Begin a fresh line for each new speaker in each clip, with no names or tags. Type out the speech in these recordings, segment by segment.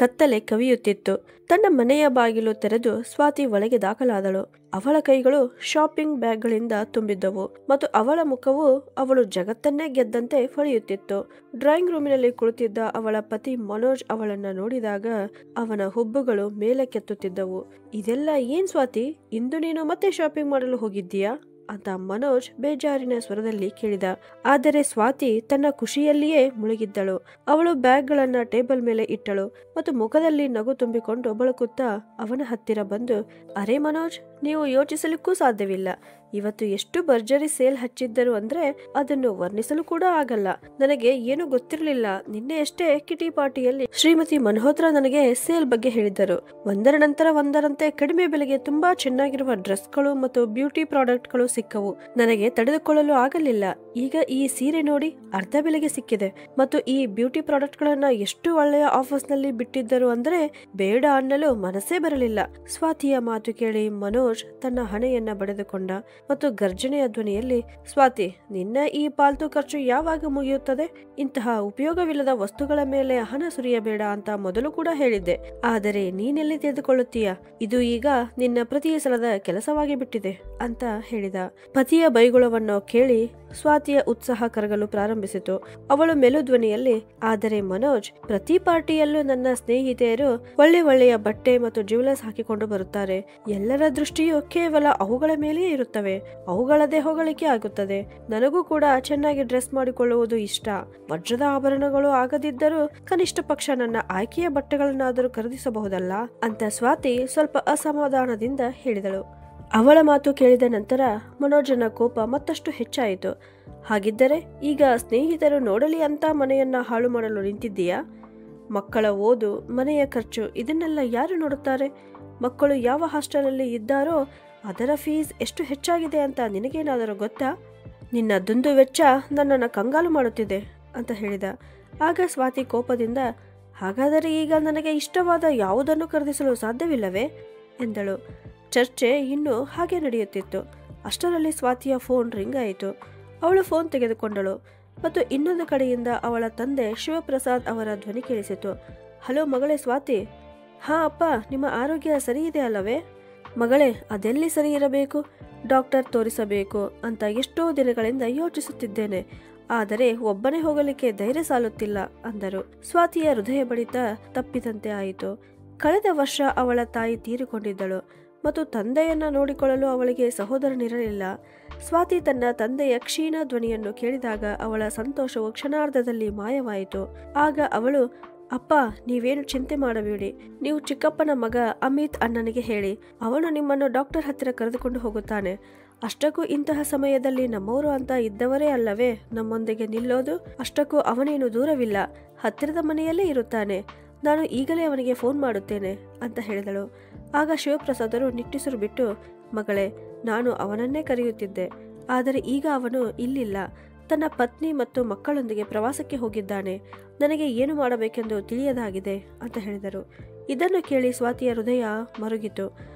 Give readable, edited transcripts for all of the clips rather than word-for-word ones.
ಕತ್ತಲೆ ಕವಿಯುತ್ತಿತ್ತು. ತನ್ನ ಮನೆಯ ಬಾಗಿಲು ತೆರೆದು ಸ್ವಾತಿ ಒಳಗೆ ದಾಖಲಾದಳು. ಅವಳ ಕೈಗಳು ಶಾಪಿಂಗ್ ಬ್ಯಾಗ್ಗಳಿಂದ ತುಂಬಿದ್ದವು ಮತ್ತು ಅವಳ ಮುಖವು ಅವಳು ಜಗತ್ತನ್ನೇ ಗೆದ್ದಂತೆ ಹೊಳೆಯುತ್ತಿತ್ತು. ಡ್ರಾಯಿಂಗ್ ರೂಮಿನಲ್ಲಿ ಕುಳಿತಿದ್ದ ಅವಳ ಪತಿ ಮನೋಜ್ ಅವಳನ್ನ ನೋಡಿದಾಗ ಅವನ ಹುಬ್ಬುಗಳು ಮೇಲೆ ಕೆತ್ತುತ್ತಿದ್ದವು. ಇದೆಲ್ಲ ಏನ್ ಸ್ವಾತಿ, ಇಂದು ನೀನು ಮತ್ತೆ ಶಾಪಿಂಗ್ ಮಾಡಲು ಹೋಗಿದ್ದೀಯಾ ಅಂತ ಮನೋಜ್ ಬೇಜಾರಿನ ಸ್ವರದಲ್ಲಿ ಕೇಳಿದ. ಆದರೆ ಸ್ವಾತಿ ತನ್ನ ಖುಷಿಯಲ್ಲಿಯೇ ಮುಳುಗಿದ್ದಳು. ಅವಳು ಬ್ಯಾಗ್ಗಳನ್ನ ಟೇಬಲ್ ಮೇಲೆ ಇಟ್ಟಳು ಮತ್ತು ಮುಖದಲ್ಲಿ ನಗು ತುಂಬಿಕೊಂಡು ಬಳಕುತ್ತಾ ಅವನ ಹತ್ತಿರ ಬಂದು, ಅರೆ ಮನೋಜ್, ನೀವು ಯೋಚಿಸಲಿಕ್ಕೂ ಸಾಧ್ಯವಿಲ್ಲ. ಇವತ್ತು ಎಷ್ಟು ಭರ್ಜರಿ ಸೇಲ್ ಹಚ್ಚಿದ್ದರು ಅಂದ್ರೆ ಅದನ್ನು ವರ್ಣಿಸಲು ಕೂಡ ಆಗಲ್ಲ. ನನಗೆ ಏನು ಗೊತ್ತಿರಲಿಲ್ಲ. ನಿನ್ನೆಯಷ್ಟೇ ಕಿಟಿ ಪಾರ್ಟಿಯಲ್ಲಿ ಶ್ರೀಮತಿ ಮಲ್ಹೋತ್ರಾ ನನಗೆ ಸೇಲ್ ಬಗ್ಗೆ ಹೇಳಿದ್ದರು. ಒಂದರ ನಂತರ ಒಂದರಂತೆ ಕಡಿಮೆ ಬೆಲೆಗೆ ತುಂಬಾ ಚೆನ್ನಾಗಿರುವ ಡ್ರೆಸ್ಗಳು ಮತ್ತು ಬ್ಯೂಟಿ ಪ್ರಾಡಕ್ಟ್ಗಳು ಸಿಕ್ಕವು. ನನಗೆ ತಡೆದುಕೊಳ್ಳಲು ಆಗಲಿಲ್ಲ. ಈಗ ಈ ಸೀರೆ ನೋಡಿ, ಅರ್ಧ ಬೆಲೆಗೆ ಸಿಕ್ಕಿದೆ ಮತ್ತು ಈ ಬ್ಯೂಟಿ ಪ್ರಾಡಕ್ಟ್ ಗಳನ್ನ ಎಷ್ಟು ಒಳ್ಳೆಯ ಆಫರ್ಸ್ ನಲ್ಲಿ ಬಿಟ್ಟಿದ್ದರು ಅಂದ್ರೆ ಬೇಡ ಅನ್ನಲು ಮನಸ್ಸೇ ಬರಲಿಲ್ಲ. ಸ್ವಾತಿಯ ಮಾತು ಕೇಳಿ ಮನೋಜ್ ತನ್ನ ಹಣೆಯನ್ನ ಬಡಿದುಕೊಂಡ ಮತ್ತು ಗರ್ಜನೆಯ ಧ್ವನಿಯಲ್ಲಿ, ಸ್ವಾತಿ, ನಿನ್ನ ಈ ಪಾಲ್ತು ಖರ್ಚು ಯಾವಾಗ ಮುಗಿಯುತ್ತದೆ? ಇಂತಹ ಉಪಯೋಗವಿಲ್ಲದ ವಸ್ತುಗಳ ಮೇಲೆ ಹಣ ಸುರಿಯಬೇಡ ಅಂತ ಮೊದಲು ಕೂಡ ಹೇಳಿದ್ದೆ. ಆದರೆ ನೀನೆಲ್ಲಿ ತೆಗೆದುಕೊಳ್ಳುತ್ತೀಯ? ಇದು ಈಗ ನಿನ್ನ ಪ್ರತಿ ಸಲದ ಕೆಲಸವಾಗಿ ಬಿಟ್ಟಿದೆ ಅಂತ ಹೇಳಿದ. ಪತಿಯ ಬೈಗುಳವನ್ನು ಕೇಳಿ ಸ್ವಾತಿಯ ಉತ್ಸಾಹ ಕರಗಲು ಪ್ರಾರಂಭಿಸಿತು. ಅವಳು ಮೆಲು ಧ್ವನಿಯಲ್ಲಿ, ಆದರೆ ಮನೋಜ್, ಪ್ರತಿ ಪಾರ್ಟಿಯಲ್ಲೂ ನನ್ನ ಸ್ನೇಹಿತೆಯರು ಒಳ್ಳೆಯ ಬಟ್ಟೆ ಮತ್ತು ಜ್ಯುವೆಲರ್ಸ್ ಹಾಕಿಕೊಂಡು ಬರುತ್ತಾರೆ. ಎಲ್ಲರ ದೃಷ್ಟಿಯು ಕೇವಲ ಅವುಗಳ ಮೇಲೆಯೇ ಇರುತ್ತವೆ. ಅವುಗಳದೇ ಹೊಗಳಿಕೆ ಆಗುತ್ತದೆ. ನನಗೂ ಕೂಡ ಚೆನ್ನಾಗಿ ಡ್ರೆಸ್ ಮಾಡಿಕೊಳ್ಳುವುದು ಇಷ್ಟ. ವಜ್ರದ ಆಭರಣಗಳು ಆಗದಿದ್ದರೂ ಕನಿಷ್ಠ ಪಕ್ಷ ನನ್ನ ಆಯ್ಕೆಯ ಬಟ್ಟೆಗಳನ್ನಾದರೂ ಖರೀದಿಸಬಹುದಲ್ಲ ಅಂತ ಸ್ವಾತಿ ಸ್ವಲ್ಪ ಅಸಮಾಧಾನದಿಂದ ಹೇಳಿದಳು. ಅವಳ ಮಾತು ಕೇಳಿದ ನಂತರ ಮನೋಜನ ಕೋಪ ಮತ್ತಷ್ಟು ಹೆಚ್ಚಾಯಿತು. ಹಾಗಿದ್ದರೆ ಈಗ ಸ್ನೇಹಿತರು ನೋಡಲಿ ಅಂತ ಮನೆಯನ್ನ ಹಾಳು ಮಾಡಲು ನಿಂತಿದ್ದೀಯಾ? ಮಕ್ಕಳ ಓದು, ಮನೆಯ ಖರ್ಚು ಇದನ್ನೆಲ್ಲ ಯಾರು ನೋಡುತ್ತಾರೆ? ಮಕ್ಕಳು ಯಾವ ಹಾಸ್ಟೆಲಲ್ಲಿ ಇದ್ದಾರೋ ಅದರ ಫೀಸ್ ಎಷ್ಟು ಹೆಚ್ಚಾಗಿದೆ ಅಂತ ನಿನಗೇನಾದರೂ ಗೊತ್ತಾ? ನಿನ್ನ ದುಂದು ವೆಚ್ಚ ನನ್ನನ್ನು ಕಂಗಾಲು ಮಾಡುತ್ತಿದೆ ಅಂತ ಹೇಳಿದ. ಆಗ ಸ್ವಾತಿ ಕೋಪದಿಂದ, ಹಾಗಾದರೆ ಈಗ ನನಗೆ ಇಷ್ಟವಾದ ಯಾವುದನ್ನು ಖರೀದಿಸಲು ಸಾಧ್ಯವಿಲ್ಲವೇ ಎಂದಳು. ಚರ್ಚೆ ಇನ್ನೂ ಹಾಗೆ ನಡೆಯುತ್ತಿತ್ತು. ಅಷ್ಟರಲ್ಲಿ ಸ್ವಾತಿಯ ಫೋನ್ ರಿಂಗ್ ಆಯಿತು. ಅವಳು ಫೋನ್ ತೆಗೆದುಕೊಂಡಳು ಮತ್ತು ಇನ್ನೊಂದು ಕಡೆಯಿಂದ ಅವಳ ತಂದೆ ಶಿವಪ್ರಸಾದ್ ಅವರ ಧ್ವನಿ ಕೇಳಿಸಿತು. ಹಲೋ ಮಗಳೇ ಸ್ವಾತಿ. ಹಾ ಅಪ್ಪ, ನಿಮ್ಮ ಆರೋಗ್ಯ ಸರಿ ಇದೆ ಅಲ್ಲವೇ? ಮಗಳೇ, ಅದೆಲ್ಲಿ ಸರಿ ಇರಬೇಕು? ಡಾಕ್ಟರ್ ತೋರಿಸಬೇಕು ಅಂತ ಎಷ್ಟೋ ದಿನಗಳಿಂದ ಯೋಚಿಸುತ್ತಿದ್ದೇನೆ. ಆದರೆ ಒಬ್ಬನೇ ಹೋಗಲಿಕ್ಕೆ ಧೈರ್ಯ ಸಾಲುತ್ತಿಲ್ಲ ಅಂದರು. ಸ್ವಾತಿಯ ಹೃದಯ ಬಡಿತ ತಪ್ಪಿದಂತೆ ಆಯಿತು. ಕಳೆದ ವರ್ಷ ಅವಳ ತಾಯಿ ತೀರಿಕೊಂಡಿದ್ದಳು ಮತ್ತು ತಂದೆಯನ್ನ ನೋಡಿಕೊಳ್ಳಲು ಅವಳಿಗೆ ಸಹೋದರನಿರಲಿಲ್ಲ. ಸ್ವಾತಿ ತನ್ನ ತಂದೆಯ ಕ್ಷೀಣ ಧ್ವನಿಯನ್ನು ಕೇಳಿದಾಗ ಅವಳ ಸಂತೋಷವು ಕ್ಷಣಾರ್ಧದಲ್ಲಿ ಮಾಯವಾಯಿತು. ಆಗ ಅವಳು, ಅಪ್ಪ, ನೀವೇನು ಚಿಂತೆ ಮಾಡಬೇಡಿ. ನೀವು ಚಿಕ್ಕಪ್ಪನ ಮಗ ಅಮಿತ್ ಅಣ್ಣನಿಗೆ ಹೇಳಿ, ಅವನು ನಿಮ್ಮನ್ನು ಡಾಕ್ಟರ್ ಹತ್ತಿರ ಕರೆದುಕೊಂಡು ಹೋಗುತ್ತಾನೆ. ಅಷ್ಟಕ್ಕೂ ಇಂತಹ ಸಮಯದಲ್ಲಿ ನಮ್ಮವರು ಅಂತ ಇದ್ದವರೇ ಅಲ್ಲವೇ ನಮ್ಮೊಂದಿಗೆ ನಿಲ್ಲೋದು? ಅಷ್ಟಕ್ಕೂ ಅವನೇನು ದೂರವಿಲ್ಲ, ಹತ್ತಿರದ ಮನೆಯಲ್ಲೇ ಇರುತ್ತಾನೆ. ನಾನು ಈಗಲೇ ಅವನಿಗೆ ಫೋನ್ ಮಾಡುತ್ತೇನೆ ಅಂತ ಹೇಳಿದಳು. ಆಗ ಶಿವಪ್ರಸಾದರು ನಿಟ್ಟುಸಿರು ಬಿಟ್ಟು, ಮಗಳೇ, ನಾನು ಅವನನ್ನೇ ಕರೆಯುತ್ತಿದ್ದೆ. ಆದರೆ ಈಗ ಅವನು ಇಲ್ಲಿಲ್ಲ. ತನ್ನ ಪತ್ನಿ ಮತ್ತು ಮಕ್ಕಳೊಂದಿಗೆ ಪ್ರವಾಸಕ್ಕೆ ಹೋಗಿದ್ದಾನೆ. ನನಗೆ ಏನು ಮಾಡಬೇಕೆಂದು ತಿಳಿಯದಾಗಿದೆ ಅಂತ ಹೇಳಿದರು. ಇದನ್ನು ಕೇಳಿ ಸ್ವಾತಿಯ ಹೃದಯ ಮರುಗಿತು.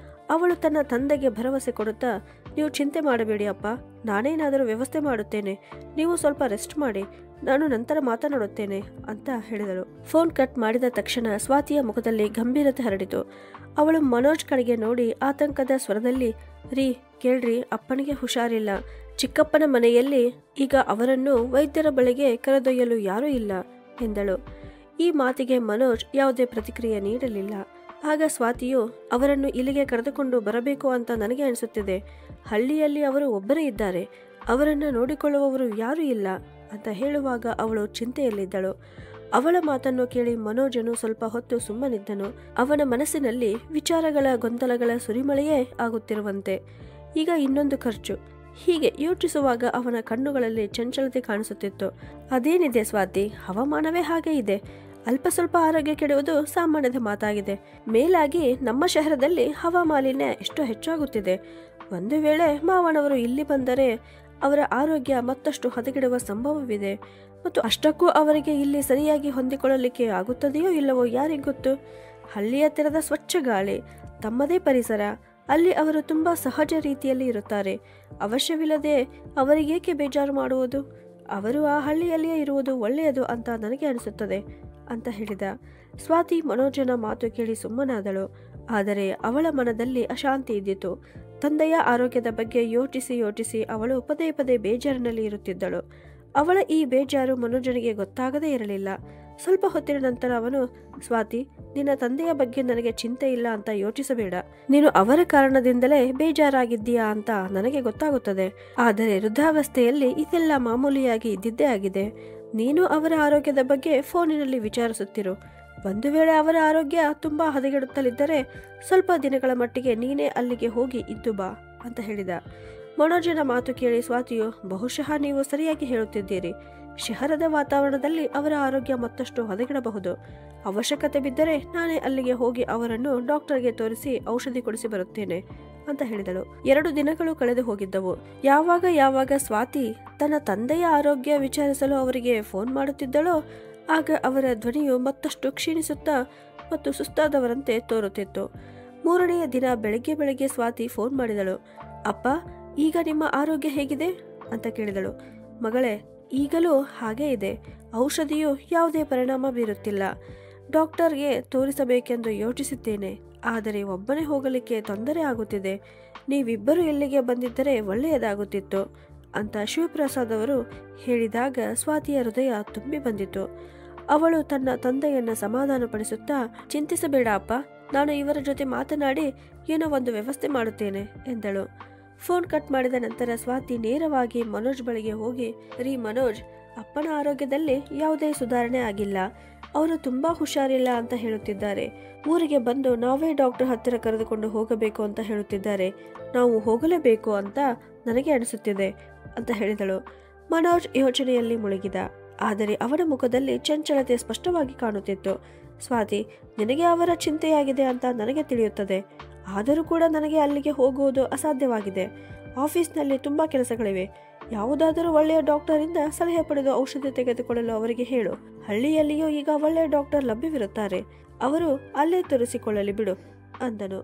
ಅವಳು ತನ್ನ ತಂದೆಗೆ ಭರವಸೆ ಕೊಡುತ್ತಾ, ನೀವು ಚಿಂತೆ ಮಾಡಬೇಡಿ ಅಪ್ಪ, ನಾನೇನಾದರೂ ವ್ಯವಸ್ಥೆ ಮಾಡುತ್ತೇನೆ. ನೀವು ಸ್ವಲ್ಪ ರೆಸ್ಟ್ ಮಾಡಿ, ನಾನು ನಂತರ ಮಾತನಾಡುತ್ತೇನೆ ಅಂತ ಹೇಳಿದಳು. ಫೋನ್ ಕಟ್ ಮಾಡಿದ ತಕ್ಷಣ ಸ್ವಾತಿಯ ಮುಖದಲ್ಲಿ ಗಂಭೀರತೆ ಹರಡಿತು. ಅವಳು ಮನೋಜ್ ಕಡೆಗೆ ನೋಡಿ ಆತಂಕದ ಸ್ವರದಲ್ಲಿ, ರೀ ಕೇಳ್ರಿ, ಅಪ್ಪನಿಗೆ ಹುಷಾರಿಲ್ಲ. ಚಿಕ್ಕಪ್ಪನ ಮನೆಯಲ್ಲಿ ಈಗ ಅವರನ್ನು ವೈದ್ಯರ ಬಳಿಗೆ ಕರೆದೊಯ್ಯಲು ಯಾರೂ ಇಲ್ಲ ಎಂದಳು. ಈ ಮಾತಿಗೆ ಮನೋಜ್ ಯಾವುದೇ ಪ್ರತಿಕ್ರಿಯೆ ನೀಡಲಿಲ್ಲ. ಆಗ ಸ್ವಾತಿಯು, ಅವರನ್ನು ಇಲ್ಲಿಗೆ ಕರೆದುಕೊಂಡು ಬರಬೇಕು ಅಂತ ನನಗೆ ಅನಿಸುತ್ತಿದೆ. ಹಳ್ಳಿಯಲ್ಲಿ ಅವರು ಒಬ್ಬರೇ ಇದ್ದಾರೆ. ಅವರನ್ನು ನೋಡಿಕೊಳ್ಳುವವರು ಯಾರೂ ಇಲ್ಲ ಅಂತ ಹೇಳುವಾಗ ಅವಳು ಚಿಂತೆಯಲ್ಲಿದ್ದಳು. ಅವಳ ಮಾತನ್ನು ಕೇಳಿ ಮನೋಜನು ಸ್ವಲ್ಪ ಹೊತ್ತು ಸುಮ್ಮನಿದ್ದನು. ಅವನ ಮನಸ್ಸಿನಲ್ಲಿ ವಿಚಾರಗಳ ಗೊಂದಲಗಳ ಸುರಿಮಳೆಯೇ ಆಗುತ್ತಿರುವಂತೆ. ಈಗ ಇನ್ನೊಂದು ಖರ್ಚು. ಹೀಗೆ ಯೋಚಿಸುವಾಗ ಅವನ ಕಣ್ಣುಗಳಲ್ಲಿ ಚಂಚಲತೆ ಕಾಣಿಸುತ್ತಿತ್ತು. ಅದೇನಿದೆ ಸ್ವಾತಿ, ಹವಾಮಾನವೇ ಹಾಗೆ ಇದೆ. ಅಲ್ಪ ಸ್ವಲ್ಪ ಆರೋಗ್ಯ ಕೆಡುವುದು ಸಾಮಾನ್ಯದ ಮಾತಾಗಿದೆ. ಮೇಲಾಗಿ ನಮ್ಮ ಶಹರದಲ್ಲಿ ಹವಾಮಾಲಿನ್ಯ ಎಷ್ಟು ಹೆಚ್ಚಾಗುತ್ತಿದೆ. ಒಂದು ವೇಳೆ ಮಾವನವರು ಇಲ್ಲಿ ಬಂದರೆ ಅವರ ಆರೋಗ್ಯ ಮತ್ತಷ್ಟು ಹದಗೆಡುವ ಸಂಭವವಿದೆ. ಮತ್ತು ಅಷ್ಟಕ್ಕೂ ಅವರಿಗೆ ಇಲ್ಲಿ ಸರಿಯಾಗಿ ಹೊಂದಿಕೊಳ್ಳಲಿಕ್ಕೆ ಆಗುತ್ತದೆಯೋ ಇಲ್ಲವೋ ಯಾರಿಗೊತ್ತು. ಹಳ್ಳಿಯ ತೆರೆದ ಸ್ವಚ್ಛ ಗಾಳಿ, ತಮ್ಮದೇ ಪರಿಸರ, ಅಲ್ಲಿ ಅವರು ತುಂಬಾ ಸಹಜ ರೀತಿಯಲ್ಲಿ ಇರುತ್ತಾರೆ. ಅವಶ್ಯವಿಲ್ಲದೆ ಅವರಿಗೇಕೆ ಬೇಜಾರು ಮಾಡುವುದು? ಅವರು ಆ ಹಳ್ಳಿಯಲ್ಲಿಯೇ ಇರುವುದು ಒಳ್ಳೆಯದು ಅಂತ ನನಗೆ ಅನಿಸುತ್ತದೆ ಅಂತ ಹೇಳಿದ. ಸ್ವಾತಿ ಮನೋಜನ ಮಾತು ಕೇಳಿ ಸುಮ್ಮನಾದಳು. ಆದರೆ ಅವಳ ಮನದಲ್ಲಿ ಅಶಾಂತಿ ಇದ್ದಿತು. ತಂದೆಯ ಆರೋಗ್ಯದ ಬಗ್ಗೆ ಯೋಚಿಸಿ ಯೋಚಿಸಿ ಅವಳು ಪದೇ ಪದೇ ಬೇಜಾರಿನಲ್ಲಿ ಇರುತ್ತಿದ್ದಳು. ಅವಳ ಈ ಬೇಜಾರು ಮನೋಜನಿಗೆ ಗೊತ್ತಾಗದೇ ಇರಲಿಲ್ಲ. ಸ್ವಲ್ಪ ಹೊತ್ತಿನ ನಂತರ ಅವನು, ಸ್ವಾತಿ, ನಿನ್ನ ತಂದೆಯ ಬಗ್ಗೆ ನನಗೆ ಚಿಂತೆ ಇಲ್ಲ ಅಂತ ಯೋಚಿಸಬೇಡ. ನೀನು ಅವರ ಕಾರಣದಿಂದಲೇ ಬೇಜಾರಾಗಿದ್ದೀಯಾ ಅಂತ ನನಗೆ ಗೊತ್ತಾಗುತ್ತದೆ. ಆದರೆ ವೃದ್ಧಾವಸ್ಥೆಯಲ್ಲಿ ಇದೆಲ್ಲ ಮಾಮೂಲಿಯಾಗಿ ಇದ್ದಿದ್ದೇ ಆಗಿದೆ. ನೀನು ಅವರ ಆರೋಗ್ಯದ ಬಗ್ಗೆ ಫೋನಿನಲ್ಲಿ ವಿಚಾರಿಸುತ್ತಿರು. ಒಂದು ವೇಳೆ ಅವರ ಆರೋಗ್ಯ ತುಂಬಾ ಹದಗೆಡುತ್ತಲಿದ್ದರೆ ಸ್ವಲ್ಪ ದಿನಗಳ ಮಟ್ಟಿಗೆ ನೀನೇ ಅಲ್ಲಿಗೆ ಹೋಗಿ ಇದ್ದು ಬಾ ಅಂತ ಹೇಳಿದ. ಮನೋಜನ ಮಾತು ಕೇಳಿ ಸ್ವಾತಿಯು, ಬಹುಶಃ ನೀವು ಸರಿಯಾಗಿ ಹೇಳುತ್ತಿದ್ದೀರಿ. ಶಹರದ ವಾತಾವರಣದಲ್ಲಿ ಅವರ ಆರೋಗ್ಯ ಮತ್ತಷ್ಟು ಹದಗೆಡಬಹುದು. ಅವಶ್ಯಕತೆ ಬಿದ್ದರೆ ನಾನೇ ಅಲ್ಲಿಗೆ ಹೋಗಿ ಅವರನ್ನು ಡಾಕ್ಟರ್ಗೆ ತೋರಿಸಿ ಔಷಧಿ ಕೊಡಿಸಿ ಬರುತ್ತೇನೆ ಅಂತ ಹೇಳಿದಳು. 2 ದಿನಗಳು ಕಳೆದು ಹೋಗಿದ್ದವು. ಯಾವಾಗ ಸ್ವಾತಿ ತನ್ನ ತಂದೆಯ ಆರೋಗ್ಯ ವಿಚಾರಿಸಲು ಅವರಿಗೆ ಫೋನ್ ಮಾಡುತ್ತಿದ್ದಳೋ ಆಗ ಅವರ ಧ್ವನಿಯು ಮತ್ತಷ್ಟು ಕ್ಷೀಣಿಸುತ್ತಾ ಮತ್ತು ಸುಸ್ತಾದವರಂತೆ ತೋರುತ್ತಿತ್ತು. 3ನೆಯ ದಿನ ಬೆಳಗ್ಗೆ ಸ್ವಾತಿ ಫೋನ್ ಮಾಡಿದಳು. ಅಪ್ಪ, ಈಗ ನಿಮ್ಮ ಆರೋಗ್ಯ ಹೇಗಿದೆ ಅಂತ ಕೇಳಿದಳು. ಮಗಳೇ, ಈಗಲೂ ಹಾಗೇ ಇದೆ. ಔಷಧಿಯು ಯಾವುದೇ ಪರಿಣಾಮ ಬೀರುತ್ತಿಲ್ಲ. ಡಾಕ್ಟರ್ಗೆ ತೋರಿಸಬೇಕೆಂದು ಯೋಚಿಸಿದ್ದೇನೆ. ಆದರೆ ಒಬ್ಬನೇ ಹೋಗಲಿಕ್ಕೆ ತೊಂದರೆ ಆಗುತ್ತಿದೆ. ನೀವಿಬ್ಬರು ಎಲ್ಲಿಗೆ ಬಂದಿದ್ದರೆ ಒಳ್ಳೆಯದಾಗುತ್ತಿತ್ತು ಅಂತ ಶಿವಪ್ರಸಾದ್ ಅವರು ಹೇಳಿದಾಗ ಸ್ವಾತಿಯ ಹೃದಯ ತುಂಬಿ ಬಂದಿತು. ಅವಳು ತನ್ನ ತಂದೆಯನ್ನ ಸಮಾಧಾನಪಡಿಸುತ್ತಾ, ಚಿಂತಿಸಬೇಡ ಅಪ್ಪ, ನಾನು ಇವರ ಜೊತೆ ಮಾತನಾಡಿ ಏನೋ ಒಂದು ವ್ಯವಸ್ಥೆ ಮಾಡುತ್ತೇನೆ ಎಂದಳು. ಫೋನ್ ಕಟ್ ಮಾಡಿದ ನಂತರ ಸ್ವಾತಿ ನೇರವಾಗಿ ಮನೋಜ್ ಬಳಿಗೆ ಹೋಗಿ, ರೀ ಮನೋಜ್, ಅಪ್ಪನ ಆರೋಗ್ಯದಲ್ಲಿ ಯಾವುದೇ ಸುಧಾರಣೆ ಆಗಿಲ್ಲ. ಅವರು ತುಂಬಾ ಹುಷಾರಿಲ್ಲ ಅಂತ ಹೇಳುತ್ತಿದ್ದಾರೆ. ಊರಿಗೆ ಬಂದು ನಾವೇ ಡಾಕ್ಟರ್ ಹತ್ತಿರ ಕರೆದುಕೊಂಡು ಹೋಗಬೇಕು ಅಂತ ಹೇಳುತ್ತಿದ್ದಾರೆ. ನಾವು ಹೋಗಲೇಬೇಕು ಅಂತ ನನಗೆ ಅನಿಸುತ್ತಿದೆ ಅಂತ ಹೇಳಿದಳು. ಮನೋಜ್ ಯೋಚನೆಯಲ್ಲಿ ಮುಳುಗಿದ. ಆದರೆ ಅವನ ಮುಖದಲ್ಲಿ ಚಂಚಲತೆ ಸ್ಪಷ್ಟವಾಗಿ ಕಾಣುತ್ತಿತ್ತು. ಸ್ವಾತಿ, ನಿನಗೆ ಅವರ ಚಿಂತೆಯಾಗಿದೆ ಅಂತ ನನಗೆ ತಿಳಿಯುತ್ತದೆ. ಆದರೂ ಕೂಡ ನನಗೆ ಅಲ್ಲಿಗೆ ಹೋಗುವುದು ಅಸಾಧ್ಯವಾಗಿದೆ. ಆಫೀಸ್ನಲ್ಲಿ ತುಂಬಾ ಕೆಲಸಗಳಿವೆ. ಯಾವುದಾದರೂ ಒಳ್ಳೆಯ ಡಾಕ್ಟರಿಂದ ಸಲಹೆ ಪಡೆದು ಔಷಧಿ ತೆಗೆದುಕೊಳ್ಳಲು ಅವರಿಗೆ ಹೇಳು. ಹಳ್ಳಿಯಲ್ಲಿಯೂ ಈಗ ಒಳ್ಳೆಯ ಡಾಕ್ಟರ್ ಲಭ್ಯವಿರುತ್ತಾರೆ. ಅವರು ಅಲ್ಲೇ ತೋರಿಸಿಕೊಳ್ಳಲಿ ಬಿಡು ಅಂದನು.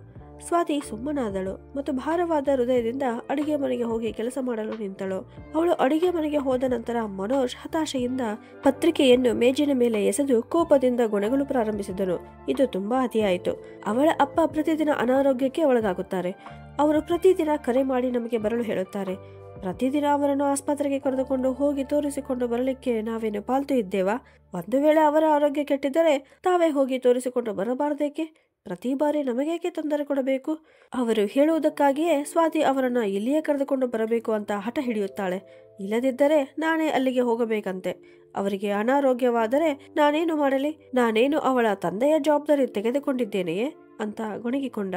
ಸ್ವಾತಿ ಸುಮ್ಮನಾದಳು ಮತ್ತು ಭಾರವಾದ ಹೃದಯದಿಂದ ಅಡಿಗೆ ಮನೆಗೆ ಹೋಗಿ ಕೆಲಸ ಮಾಡಲು ನಿಂತಳು. ಅವಳು ಅಡಿಗೆ ಮನೆಗೆ ಹೋದ ನಂತರ ಮನೋಜ್ ಹತಾಶೆಯಿಂದ ಪತ್ರಿಕೆಯನ್ನು ಮೇಜಿನ ಮೇಲೆ ಎಸೆದು ಕೋಪದಿಂದ ಗೊಣಗಲು ಪ್ರಾರಂಭಿಸಿದನು. ಇದು ತುಂಬಾ ಅತಿಯಾಯಿತು. ಅವಳ ಅಪ್ಪ ಪ್ರತಿದಿನ ಅನಾರೋಗ್ಯಕ್ಕೆ ಒಳಗಾಗುತ್ತಾರೆ. ಅವರು ಪ್ರತಿದಿನ ಕರೆ ಮಾಡಿ ನಮಗೆ ಬರಲು ಹೇಳುತ್ತಾರೆ. ಪ್ರತಿದಿನ ಅವರನ್ನು ಆಸ್ಪತ್ರೆಗೆ ಕರೆದುಕೊಂಡು ಹೋಗಿ ತೋರಿಸಿಕೊಂಡು ಬರಲಿಕ್ಕೆ ನಾವೇನು ಪಾಲ್ತು ಇದ್ದೇವಾ? ಒಂದು ವೇಳೆ ಅವರ ಆರೋಗ್ಯ ಕೆಟ್ಟಿದ್ದರೆ ತಾವೇ ಹೋಗಿ ತೋರಿಸಿಕೊಂಡು ಬರಬಾರದೇಕೆ? ಪ್ರತಿ ಬಾರಿ ನಮಗೇಕೆ ತೊಂದರೆ ಕೊಡಬೇಕು? ಅವರು ಹೇಳುವುದಕ್ಕಾಗಿಯೇ ಸ್ವಾತಿ ಅವರನ್ನ ಇಲ್ಲಿಯೇ ಕರೆದುಕೊಂಡು ಬರಬೇಕು ಅಂತ ಹಠ ಹಿಡಿಯುತ್ತಾಳೆ. ಇಲ್ಲದಿದ್ದರೆ ನಾನೇ ಅಲ್ಲಿಗೆ ಹೋಗಬೇಕಂತೆ. ಅವರಿಗೆ ಅನಾರೋಗ್ಯವಾದರೆ ನಾನೇನು ಮಾಡಲಿ? ನಾನೇನು ಅವಳ ತಂದೆಯ ಜವಾಬ್ದಾರಿ ತೆಗೆದುಕೊಂಡಿದ್ದೇನೆಯೇ ಅಂತ ಗೊಣಗಿಕೊಂಡ.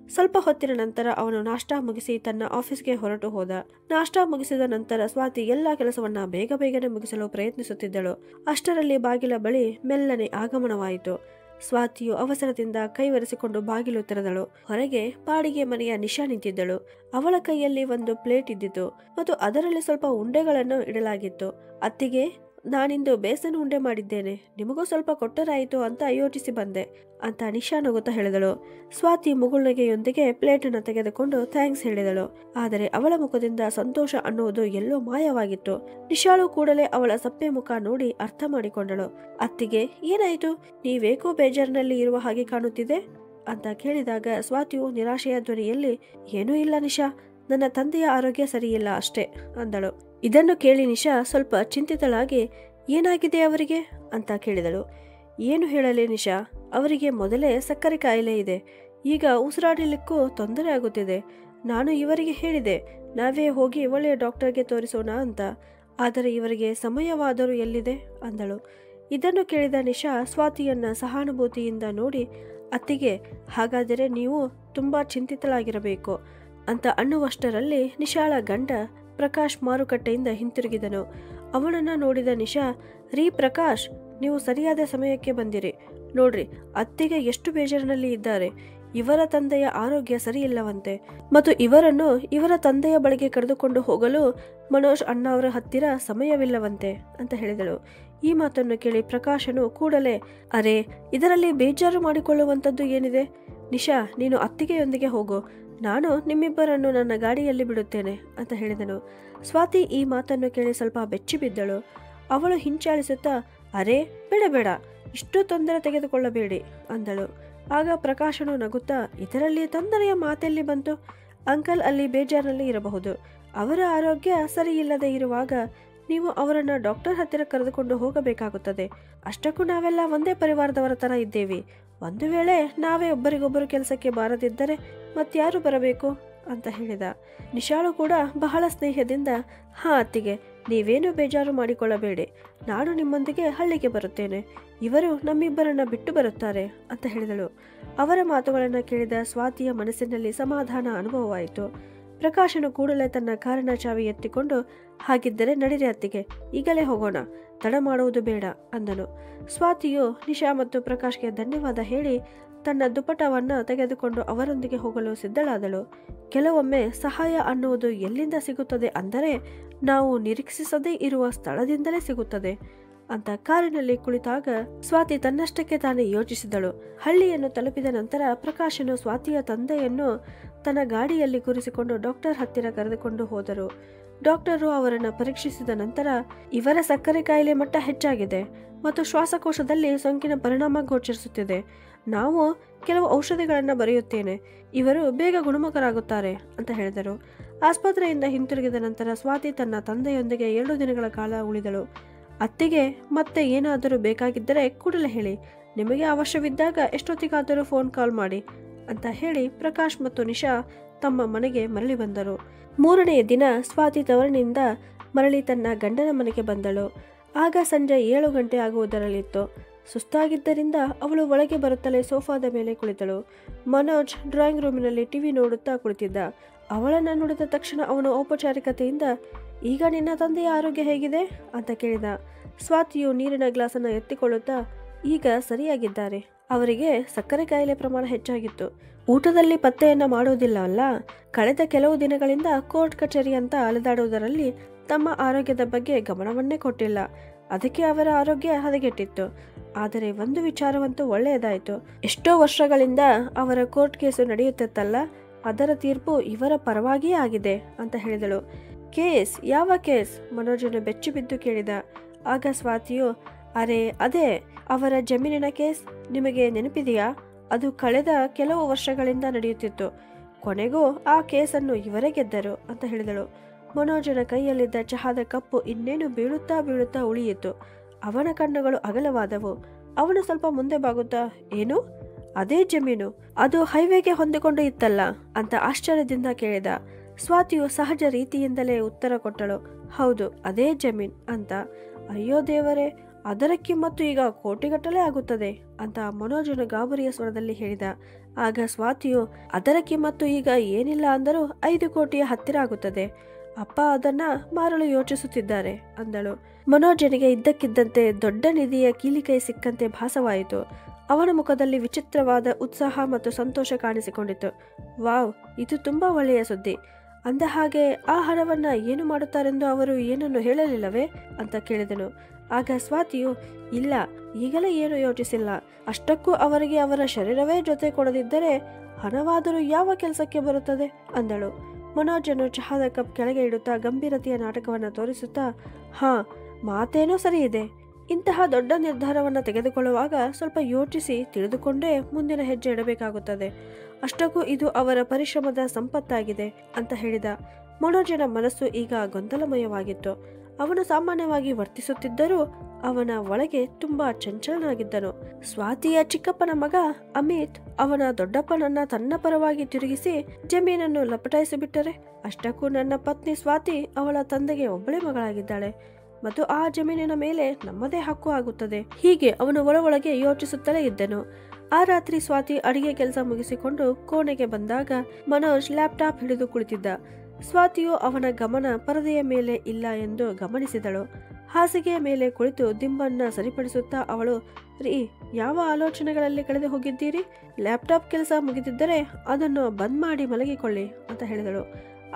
ಸ್ವಲ್ಪ ಹೊತ್ತಿನ ನಂತರ ಅವನು ನಾಷ್ಟಾ ಮುಗಿಸಿ ತನ್ನ ಆಫೀಸ್ಗೆ ಹೊರಟು ಹೋದ. ನಾಷ್ಟಾ ಮುಗಿಸಿದ ನಂತರ ಸ್ವಾತಿ ಎಲ್ಲಾ ಕೆಲಸವನ್ನ ಬೇಗನೆ ಮುಗಿಸಲು ಪ್ರಯತ್ನಿಸುತ್ತಿದ್ದಳು. ಅಷ್ಟರಲ್ಲಿ ಬಾಗಿಲ ಬಳಿ ಮೆಲ್ಲನೆ ಆಗಮನವಾಯಿತು. ಸ್ವಾತಿಯು ಅವಸರದಿಂದ ಕೈವರೆಸಿಕೊಂಡು ಬಾಗಿಲು ತೆರೆದಳು. ಹೊರಗೆ ಬಾಡಿಗೆ ಮನೆಯ ನಿಶಾ ನಿಂತಿದ್ದಳು. ಅವಳ ಕೈಯಲ್ಲಿ ಒಂದು ಪ್ಲೇಟ್ ಇದ್ದಿತು ಮತ್ತು ಅದರಲ್ಲಿ ಸ್ವಲ್ಪ ಉಂಡೆಗಳನ್ನು ಇಡಲಾಗಿತ್ತು. ಅತ್ತಿಗೆ, ನಾನಿಂದು ಬೇಸನ್ ಉಂಡೆ ಮಾಡಿದ್ದೇನೆ. ನಿಮಗೂ ಸ್ವಲ್ಪ ಕೊಟ್ಟರಾಯಿತು ಅಂತ ಯೋಚಿಸಿ ಬಂದೆ ಅಂತ ನಿಶಾ ನಗುತ್ತಾ ಹೇಳಿದಳು. ಸ್ವಾತಿ ಮುಗುಳ್ನಗೆಯೊಂದಿಗೆ ಪ್ಲೇಟನ್ನು ತೆಗೆದುಕೊಂಡು ಥ್ಯಾಂಕ್ಸ್ ಹೇಳಿದಳು. ಆದರೆ ಅವಳ ಮುಖದಿಂದ ಸಂತೋಷ ಅನ್ನುವುದು ಎಲ್ಲೋ ಮಾಯವಾಗಿತ್ತು. ನಿಶಾಳು ಕೂಡಲೇ ಅವಳ ಸಪ್ಪೆ ಮುಖ ನೋಡಿ ಅರ್ಥ ಮಾಡಿಕೊಂಡಳು. ಅತ್ತಿಗೆ, ಏನಾಯಿತು? ನೀವೇಕೋ ಬೇಜಾರಿನಲ್ಲಿ ಇರುವ ಹಾಗೆ ಕಾಣುತ್ತಿದೆ ಅಂತ ಕೇಳಿದಾಗ ಸ್ವಾತಿಯು ನಿರಾಶೆಯ ಧ್ವನಿಯಲ್ಲಿ, ಏನೂ ಇಲ್ಲ ನಿಶಾ, ನನ್ನ ತಂದೆಯ ಆರೋಗ್ಯ ಸರಿಯಿಲ್ಲ ಅಷ್ಟೇ ಅಂದಳು. ಇದನ್ನು ಕೇಳಿ ನಿಶಾ ಸ್ವಲ್ಪ ಚಿಂತಿತಳಾಗಿ, ಏನಾಗಿದೆ ಅವರಿಗೆ ಅಂತ ಕೇಳಿದಳು. ಏನು ಹೇಳಲಿ ನಿಶಾ, ಅವರಿಗೆ ಮೊದಲೇ ಸಕ್ಕರೆ ಕಾಯಿಲೆ ಇದೆ. ಈಗ ಉಸಿರಾಡಲಿಕ್ಕೂ ತೊಂದರೆ ಆಗುತ್ತಿದೆ. ನಾನು ಇವರಿಗೆ ಹೇಳಿದೆ ನಾವೇ ಹೋಗಿ ಒಳ್ಳೆಯ ಡಾಕ್ಟರ್ಗೆ ತೋರಿಸೋಣ ಅಂತ. ಆದರೆ ಇವರಿಗೆ ಸಮಯವಾದರೂ ಎಲ್ಲಿದೆ ಅಂದಳು. ಇದನ್ನು ಕೇಳಿದ ನಿಶಾ ಸ್ವಾತಿಯನ್ನ ಸಹಾನುಭೂತಿಯಿಂದ ನೋಡಿ, ಅತ್ತಿಗೆ, ಹಾಗಾದರೆ ನೀವು ತುಂಬಾ ಚಿಂತಿತಳಾಗಿರಬೇಕು ಅಂತ ಅನ್ನುವಷ್ಟರಲ್ಲಿ ನಿಶಾಳ ಗಂಡ ಪ್ರಕಾಶ್ ಮಾರುಕಟ್ಟೆಯಿಂದ ಹಿಂತಿರುಗಿದನು. ಅವನನ್ನ ನೋಡಿದ ನಿಶಾ, ರೀ ಪ್ರಕಾಶ್, ನೀವು ಸರಿಯಾದ ಸಮಯಕ್ಕೆ ಬಂದಿರಿ. ನೋಡ್ರಿ, ಅತ್ತಿಗೆ ಎಷ್ಟು ಬೇಜಾರಿನಲ್ಲಿ ಇದ್ದಾರೆ. ಇವರ ತಂದೆಯ ಆರೋಗ್ಯ ಸರಿಯಿಲ್ಲವಂತೆ ಮತ್ತು ಇವರನ್ನು ಇವರ ತಂದೆಯ ಬಳಿಗೆ ಕರೆದುಕೊಂಡು ಹೋಗಲು ಮನೋಜ್ ಅಣ್ಣವರ ಹತ್ತಿರ ಸಮಯವಿಲ್ಲವಂತೆ ಅಂತ ಹೇಳಿದಳು. ಈ ಮಾತನ್ನು ಕೇಳಿ ಪ್ರಕಾಶನು ಕೂಡಲೇ, ಅರೆ, ಇದರಲ್ಲಿ ಬೇಜಾರು ಮಾಡಿಕೊಳ್ಳುವಂಥದ್ದು ಏನಿದೆ? ನಿಶಾ, ನೀನು ಅತ್ತಿಗೆಯೊಂದಿಗೆ ಹೋಗು. ನಾನು ನಿಮ್ಮಿಬ್ಬರನ್ನು ನನ್ನ ಗಾಡಿಯಲ್ಲಿ ಬಿಡುತ್ತೇನೆ ಅಂತ ಹೇಳಿದನು. ಸ್ವಾತಿ ಈ ಮಾತನ್ನು ಕೇಳಿ ಸ್ವಲ್ಪ ಬೆಚ್ಚಿ ಬಿದ್ದಳು. ಅವಳು ಹಿಂಚಾಳಿಸುತ್ತಾ, ಅರೆ, ಬೇಡ, ಇಷ್ಟು ತೊಂದರೆ ತೆಗೆದುಕೊಳ್ಳಬೇಡಿ ಅಂದಳು. ಆಗ ಪ್ರಕಾಶನು ನಗುತ್ತಾ, ಇದರಲ್ಲಿ ತೊಂದರೆಯ ಮಾತೆಲ್ಲಿ ಬಂತು? ಅಂಕಲ್ ಅಲ್ಲಿ ಬೇಜಾರಿನಲ್ಲಿ ಇರಬಹುದು. ಅವರ ಆರೋಗ್ಯ ಸರಿ ಇಲ್ಲದೆ ಇರುವಾಗ ನೀವು ಅವರನ್ನ ಡಾಕ್ಟರ್ ಹತ್ತಿರ ಕರೆದುಕೊಂಡು ಹೋಗಬೇಕಾಗುತ್ತದೆ. ಅಷ್ಟಕ್ಕೂ ನಾವೆಲ್ಲ ಒಂದೇ ಪರಿವಾರದವರ ತರ ಇದ್ದೇವೆ. ಒಂದು ವೇಳೆ ನಾವೇ ಒಬ್ಬರಿಗೊಬ್ಬರು ಕೆಲಸಕ್ಕೆ ಬಾರದಿದ್ದರೆ ಮತ್ಯಾರು ಬರಬೇಕು ಅಂತ ಹೇಳಿದ. ನಿಶಾಳು ಕೂಡ ಬಹಳ ಸ್ನೇಹದಿಂದ, ಹಾ ಅತ್ತಿಗೆ, ನೀವೇನು ಬೇಜಾರು ಮಾಡಿಕೊಳ್ಳಬೇಡಿ, ನಾನು ನಿಮ್ಮೊಂದಿಗೆ ಹಳ್ಳಿಗೆ ಬರುತ್ತೇನೆ. ಇವರು ನಮ್ಮಿಬ್ಬರನ್ನ ಬಿಟ್ಟು ಬರುತ್ತಾರೆ ಅಂತ ಹೇಳಿದಳು. ಅವರ ಮಾತುಗಳನ್ನು ಕೇಳಿದ ಸ್ವಾತಿಯ ಮನಸ್ಸಿನಲ್ಲಿ ಸಮಾಧಾನ ಅನುಭವವಾಯಿತು. ಪ್ರಕಾಶನು ಕೂಡಲೇ ತನ್ನ ಕಾರಿನ ಚಾವಿ ಎತ್ತಿಕೊಂಡು, ಹಾಗಿದ್ದರೆ ನಡಿರೆ ಅತ್ತಿಗೆ, ಈಗಲೇ ಹೋಗೋಣ, ತಡ ಮಾಡುವುದು ಬೇಡ ಅಂದನು. ಸ್ವಾತಿಯು ನಿಶಾ ಮತ್ತು ಪ್ರಕಾಶ್ಗೆ ಧನ್ಯವಾದ ಹೇಳಿ ತನ್ನ ದುಪಟವನ್ನ ತೆಗೆದುಕೊಂಡು ಅವರೊಂದಿಗೆ ಹೋಗಲು ಸಿದ್ಧಳಾದಳು. ಕೆಲವೊಮ್ಮೆ ಸಹಾಯ ಅನ್ನುವುದು ಎಲ್ಲಿಂದ ಸಿಗುತ್ತದೆ ಅಂದರೆ ನಾವು ನಿರೀಕ್ಷಿಸದೇ ಇರುವ ಸ್ಥಳದಿಂದಲೇ ಸಿಗುತ್ತದೆ ಅಂತ ಕಾರಿನಲ್ಲಿ ಕುಳಿತಾಗ ಸ್ವಾತಿ ತನ್ನಷ್ಟಕ್ಕೆ ತಾನೇ ಯೋಚಿಸಿದಳು. ಹಳ್ಳಿಯನ್ನು ತಲುಪಿದ ನಂತರ ಪ್ರಕಾಶನು ಸ್ವಾತಿಯ ತಂದೆಯನ್ನು ತನ್ನ ಗಾಡಿಯಲ್ಲಿ ಕೂರಿಸಿಕೊಂಡು ಡಾಕ್ಟರ್ ಹತ್ತಿರ ಕರೆದುಕೊಂಡು ಹೋದರು. ಡಾಕ್ಟರು ಅವರನ್ನು ಪರೀಕ್ಷಿಸಿದ ನಂತರ, ಇವರ ಸಕ್ಕರೆ ಕಾಯಿಲೆ ಮಟ್ಟ ಹೆಚ್ಚಾಗಿದೆ ಮತ್ತು ಶ್ವಾಸಕೋಶದಲ್ಲಿ ಸೋಂಕಿನ ಪರಿಣಾಮ ಗೋಚರಿಸುತ್ತಿದೆ. ನಾವು ಕೆಲವು ಔಷಧಿಗಳನ್ನು ಬರೆಯುತ್ತೇನೆ, ಇವರು ಬೇಗ ಗುಣಮುಖರಾಗುತ್ತಾರೆ ಅಂತ ಹೇಳಿದರು. ಆಸ್ಪತ್ರೆಯಿಂದ ಹಿಂತಿರುಗಿದ ನಂತರ ಸ್ವಾತಿ ತನ್ನ ತಂದೆಯೊಂದಿಗೆ 2 ದಿನಗಳ ಕಾಲ ಉಳಿದಳು. ಅತ್ತಿಗೆ ಮತ್ತೆ ಏನಾದರೂ ಬೇಕಾಗಿದ್ದರೆ ಕೂಡಲೇ ಹೇಳಿ, ನಿಮಗೆ ಅವಶ್ಯವಿದ್ದಾಗ ಎಷ್ಟೊತ್ತಿಗಾದರೂ ಫೋನ್ ಕಾಲ್ ಮಾಡಿ ಅಂತ ಹೇಳಿ ಪ್ರಕಾಶ್ ಮತ್ತು ನಿಶಾ ತಮ್ಮ ಮನೆಗೆ ಮರಳಿ ಬಂದರು. 3ನೇ ದಿನ ಸ್ವಾತಿ ತವರಿನಿಂದ ಮರಳಿ ತನ್ನ ಗಂಡನ ಮನೆಗೆ ಬಂದಳು. ಆಗ ಸಂಜೆ 7 ಗಂಟೆ ಆಗುವುದರಲ್ಲಿತ್ತು. ಸುಸ್ತಾಗಿದ್ದರಿಂದ ಅವಳು ಒಳಗೆ ಬರುತ್ತಲೇ ಸೋಫಾದ ಮೇಲೆ ಕುಳಿತಳು. ಮನೋಜ್ ಡ್ರಾಯಿಂಗ್ ರೂಮಿನಲ್ಲಿ ಟಿವಿ ನೋಡುತ್ತಾ ಕುಳಿತಿದ್ದ. ಅವಳನ್ನು ನೋಡಿದ ತಕ್ಷಣ ಅವನು ಔಪಚಾರಿಕತೆಯಿಂದ, ಈಗ ನಿನ್ನ ತಂದೆಯ ಆರೋಗ್ಯ ಹೇಗಿದೆ ಅಂತ ಕೇಳಿದ. ಸ್ವಾತಿಯು ನೀರಿನ ಗ್ಲಾಸನ್ನು ಎತ್ತಿಕೊಳ್ಳುತ್ತಾ, ಈಗ ಸರಿಯಾಗಿದ್ದಾರೆ. ಅವರಿಗೆ ಸಕ್ಕರೆ ಕಾಯಿಲೆ ಪ್ರಮಾಣ ಹೆಚ್ಚಾಗಿತ್ತು. ಊಟದಲ್ಲಿ ಪತ್ತೆಯನ್ನ ಮಾಡುವುದಿಲ್ಲ ಅಲ್ಲ. ಕಳೆದ ಕೆಲವು ದಿನಗಳಿಂದ ಕೋರ್ಟ್ ಕಚೇರಿ ಅಂತ ಅಲೆದಾಡುವುದರಲ್ಲಿ ತಮ್ಮ ಆರೋಗ್ಯದ ಬಗ್ಗೆ ಗಮನವನ್ನೇ ಕೊಟ್ಟಿಲ್ಲ. ಅದಕ್ಕೆ ಅವರ ಆರೋಗ್ಯ ಹದಗೆಟ್ಟಿತ್ತು. ಆದರೆ ಒಂದು ವಿಚಾರವಂತೂ ಒಳ್ಳೆಯದಾಯಿತು. ಎಷ್ಟೋ ವರ್ಷಗಳಿಂದ ಅವರ ಕೋರ್ಟ್ ಕೇಸು ನಡೆಯುತ್ತಿತ್ತಲ್ಲ, ಅದರ ತೀರ್ಪು ಇವರ ಪರವಾಗಿಯೇ ಆಗಿದೆ ಅಂತ ಹೇಳಿದಳು. ಕೇಸ್? ಯಾವ ಕೇಸ್? ಮನೋಜನು ಬೆಚ್ಚಿ ಬಿದ್ದು ಕೇಳಿದ. ಆಗ ಸ್ವಾತಿಯು, ಅರೆ ಅದೇ ಅವರ ಜಮೀನಿನ ಕೇಸ್. ನಿಮಗೆ ನೆನಪಿದೆಯಾ? ಅದು ಕಳೆದ ಕೆಲವು ವರ್ಷಗಳಿಂದ ನಡೆಯುತ್ತಿತ್ತು. ಕೊನೆಗೂ ಆ ಕೇಸನ್ನು ಇವರೇ ಗೆದ್ದರು ಅಂತ ಹೇಳಿದಳು. ಮನೋಜನ ಕೈಯಲ್ಲಿದ್ದ ಚಹಾದ ಕಪ್ಪು ಇನ್ನೇನು ಬೀಳುತ್ತಾ ಬೀಳುತ್ತಾ ಉಳಿಯಿತು. ಅವನ ಕಣ್ಣುಗಳು ಅಗಲವಾದವು. ಅವನು ಸ್ವಲ್ಪ ಮುಂದೆ ಬಾಗುತ್ತಾ, ಏನು? ಅದೇ ಜಮೀನು, ಅದು ಹೈವೇಗೆ ಹೊಂದಿಕೊಂಡು ಇತ್ತಲ್ಲ ಅಂತ ಆಶ್ಚರ್ಯದಿಂದ ಕೇಳಿದ. ಸ್ವಾತಿಯು ಸಹಜ ರೀತಿಯಿಂದಲೇ ಉತ್ತರ ಕೊಟ್ಟಳು, ಹೌದು ಅದೇ ಜಮೀನ್ ಅಂತ. ಅಯ್ಯೋ ದೇವರೇ, ಅದರ ಕಿಮ್ಮತ್ತು ಈಗ ಕೋಟಿಗಟ್ಟಲೆ ಆಗುತ್ತದೆ ಅಂತ ಮನೋಜನು ಗಾಬರಿಯ ಸ್ವರದಲ್ಲಿ ಹೇಳಿದ. ಆಗ ಸ್ವಾತಿಯು, ಅದರ ಕಿಮ್ಮತ್ತು ಈಗ ಏನಿಲ್ಲ ಅಂದರೂ 5 ಕೋಟಿಯ ಹತ್ತಿರ ಆಗುತ್ತದೆ. ಅಪ್ಪ ಅದನ್ನ ಮಾರಲು ಯೋಚಿಸುತ್ತಿದ್ದಾರೆ ಅಂದಳು. ಮನೋಜನಿಗೆ ಇದ್ದಕ್ಕಿದ್ದಂತೆ ದೊಡ್ಡ ನಿಧಿಯ ಕೀಲಿಕೈ ಸಿಕ್ಕಂತೆ ಭಾಸವಾಯಿತು. ಅವನ ಮುಖದಲ್ಲಿ ವಿಚಿತ್ರವಾದ ಉತ್ಸಾಹ ಮತ್ತು ಸಂತೋಷ ಕಾಣಿಸಿಕೊಂಡಿತು. ವಾವ್, ಇದು ತುಂಬಾ ಒಳ್ಳೆಯ ಸುದ್ದಿ. ಅಂದ ಹಾಗೆ ಆ ಹಣವನ್ನ ಏನು ಮಾಡುತ್ತಾರೆಂದು ಅವರು ಏನನ್ನು ಹೇಳಲಿಲ್ಲವೇ ಅಂತ ಕೇಳಿದನು. ಆಗ ಸ್ವಾತಿಯು, ಇಲ್ಲ, ಈಗಲೇ ಏನು ಯೋಚಿಸಿಲ್ಲ. ಅಷ್ಟಕ್ಕೂ ಅವರಿಗೆ ಅವರ ಶರೀರವೇ ಜೊತೆ ಕೊಡದಿದ್ದರೆ ಹಣವಾದರೂ ಯಾವ ಕೆಲಸಕ್ಕೆ ಬರುತ್ತದೆ ಅಂದಳು. ಮನೋಜನು ಚಹಾದ ಕಪ್ ಕೆಳಗೆ ಇಡುತ್ತಾ ಗಂಭೀರತೆಯ ನಾಟಕವನ್ನು ತೋರಿಸುತ್ತಾ, ಹಾ, ಮಾತೇನೋ ಸರಿ ಇದೆ. ಇಂತಹ ದೊಡ್ಡ ನಿರ್ಧಾರವನ್ನು ತೆಗೆದುಕೊಳ್ಳುವಾಗ ಸ್ವಲ್ಪ ಯೋಚಿಸಿ ತಿಳಿದುಕೊಂಡೇ ಮುಂದಿನ ಹೆಜ್ಜೆ ಇಡಬೇಕಾಗುತ್ತದೆ. ಅಷ್ಟಕ್ಕೂ ಇದು ಅವರ ಪರಿಶ್ರಮದ ಸಂಪತ್ತಾಗಿದೆ ಅಂತ ಹೇಳಿದ. ಮನೋಜನ ಮನಸ್ಸು ಈಗ ಗೊಂದಲಮಯವಾಗಿತ್ತು. ಅವನು ಸಾಮಾನ್ಯವಾಗಿ ವರ್ತಿಸುತ್ತಿದ್ದರೂ ಅವನ ಒಳಗೆ ತುಂಬಾ ಚಂಚಲನಾಗಿದ್ದನು. ಸ್ವಾತಿಯ ಚಿಕ್ಕಪ್ಪನ ಮಗ ಅಮಿತ್ ಅವನ ದೊಡ್ಡಪ್ಪನನ್ನ ತನ್ನ ಪರವಾಗಿ ತಿರುಗಿಸಿ ಜಮೀನನ್ನು ಲಪಟಾಯಿಸಿಬಿಟ್ಟರೆ, ಅಷ್ಟಕ್ಕೂ ನನ್ನ ಪತ್ನಿ ಸ್ವಾತಿ ಅವಳ ತಂದೆಗೆ ಒಬ್ಬಳೇ ಮಗಳಾಗಿದ್ದಾಳೆ ಮತ್ತು ಆ ಜಮೀನಿನ ಮೇಲೆ ನಮ್ಮದೇ ಹಕ್ಕು ಆಗುತ್ತದೆ. ಹೀಗೆ ಅವನು ಒಳಗೆ ಯೋಚಿಸುತ್ತಲೇ ಇದ್ದನು. ಆ ರಾತ್ರಿ ಸ್ವಾತಿ ಅಡಿಗೆ ಕೆಲಸ ಮುಗಿಸಿಕೊಂಡು ಕೋಣೆಗೆ ಬಂದಾಗ ಮನೋಜ್ ಲ್ಯಾಪ್ಟಾಪ್ ಹಿಡಿದು ಕುಳಿತಿದ್ದ. ಸ್ವಾತಿಯು ಅವನ ಗಮನ ಪರದೆಯ ಮೇಲೆ ಇಲ್ಲ ಎಂದು ಗಮನಿಸಿದಳು. ಹಾಸಿಗೆಯ ಮೇಲೆ ಕುಳಿತು ದಿಂಬನ್ನ ಸರಿಪಡಿಸುತ್ತಾ ಅವಳು, ರೀ, ಯಾವ ಆಲೋಚನೆಗಳಲ್ಲಿ ಕಳೆದು ಹೋಗಿದ್ದೀರಿ? ಲ್ಯಾಪ್ಟಾಪ್ ಕೆಲಸ ಮುಗಿದಿದ್ದರೆ ಅದನ್ನು ಬಂದ್ ಮಾಡಿ ಮಲಗಿಕೊಳ್ಳಿ ಅಂತ ಹೇಳಿದಳು.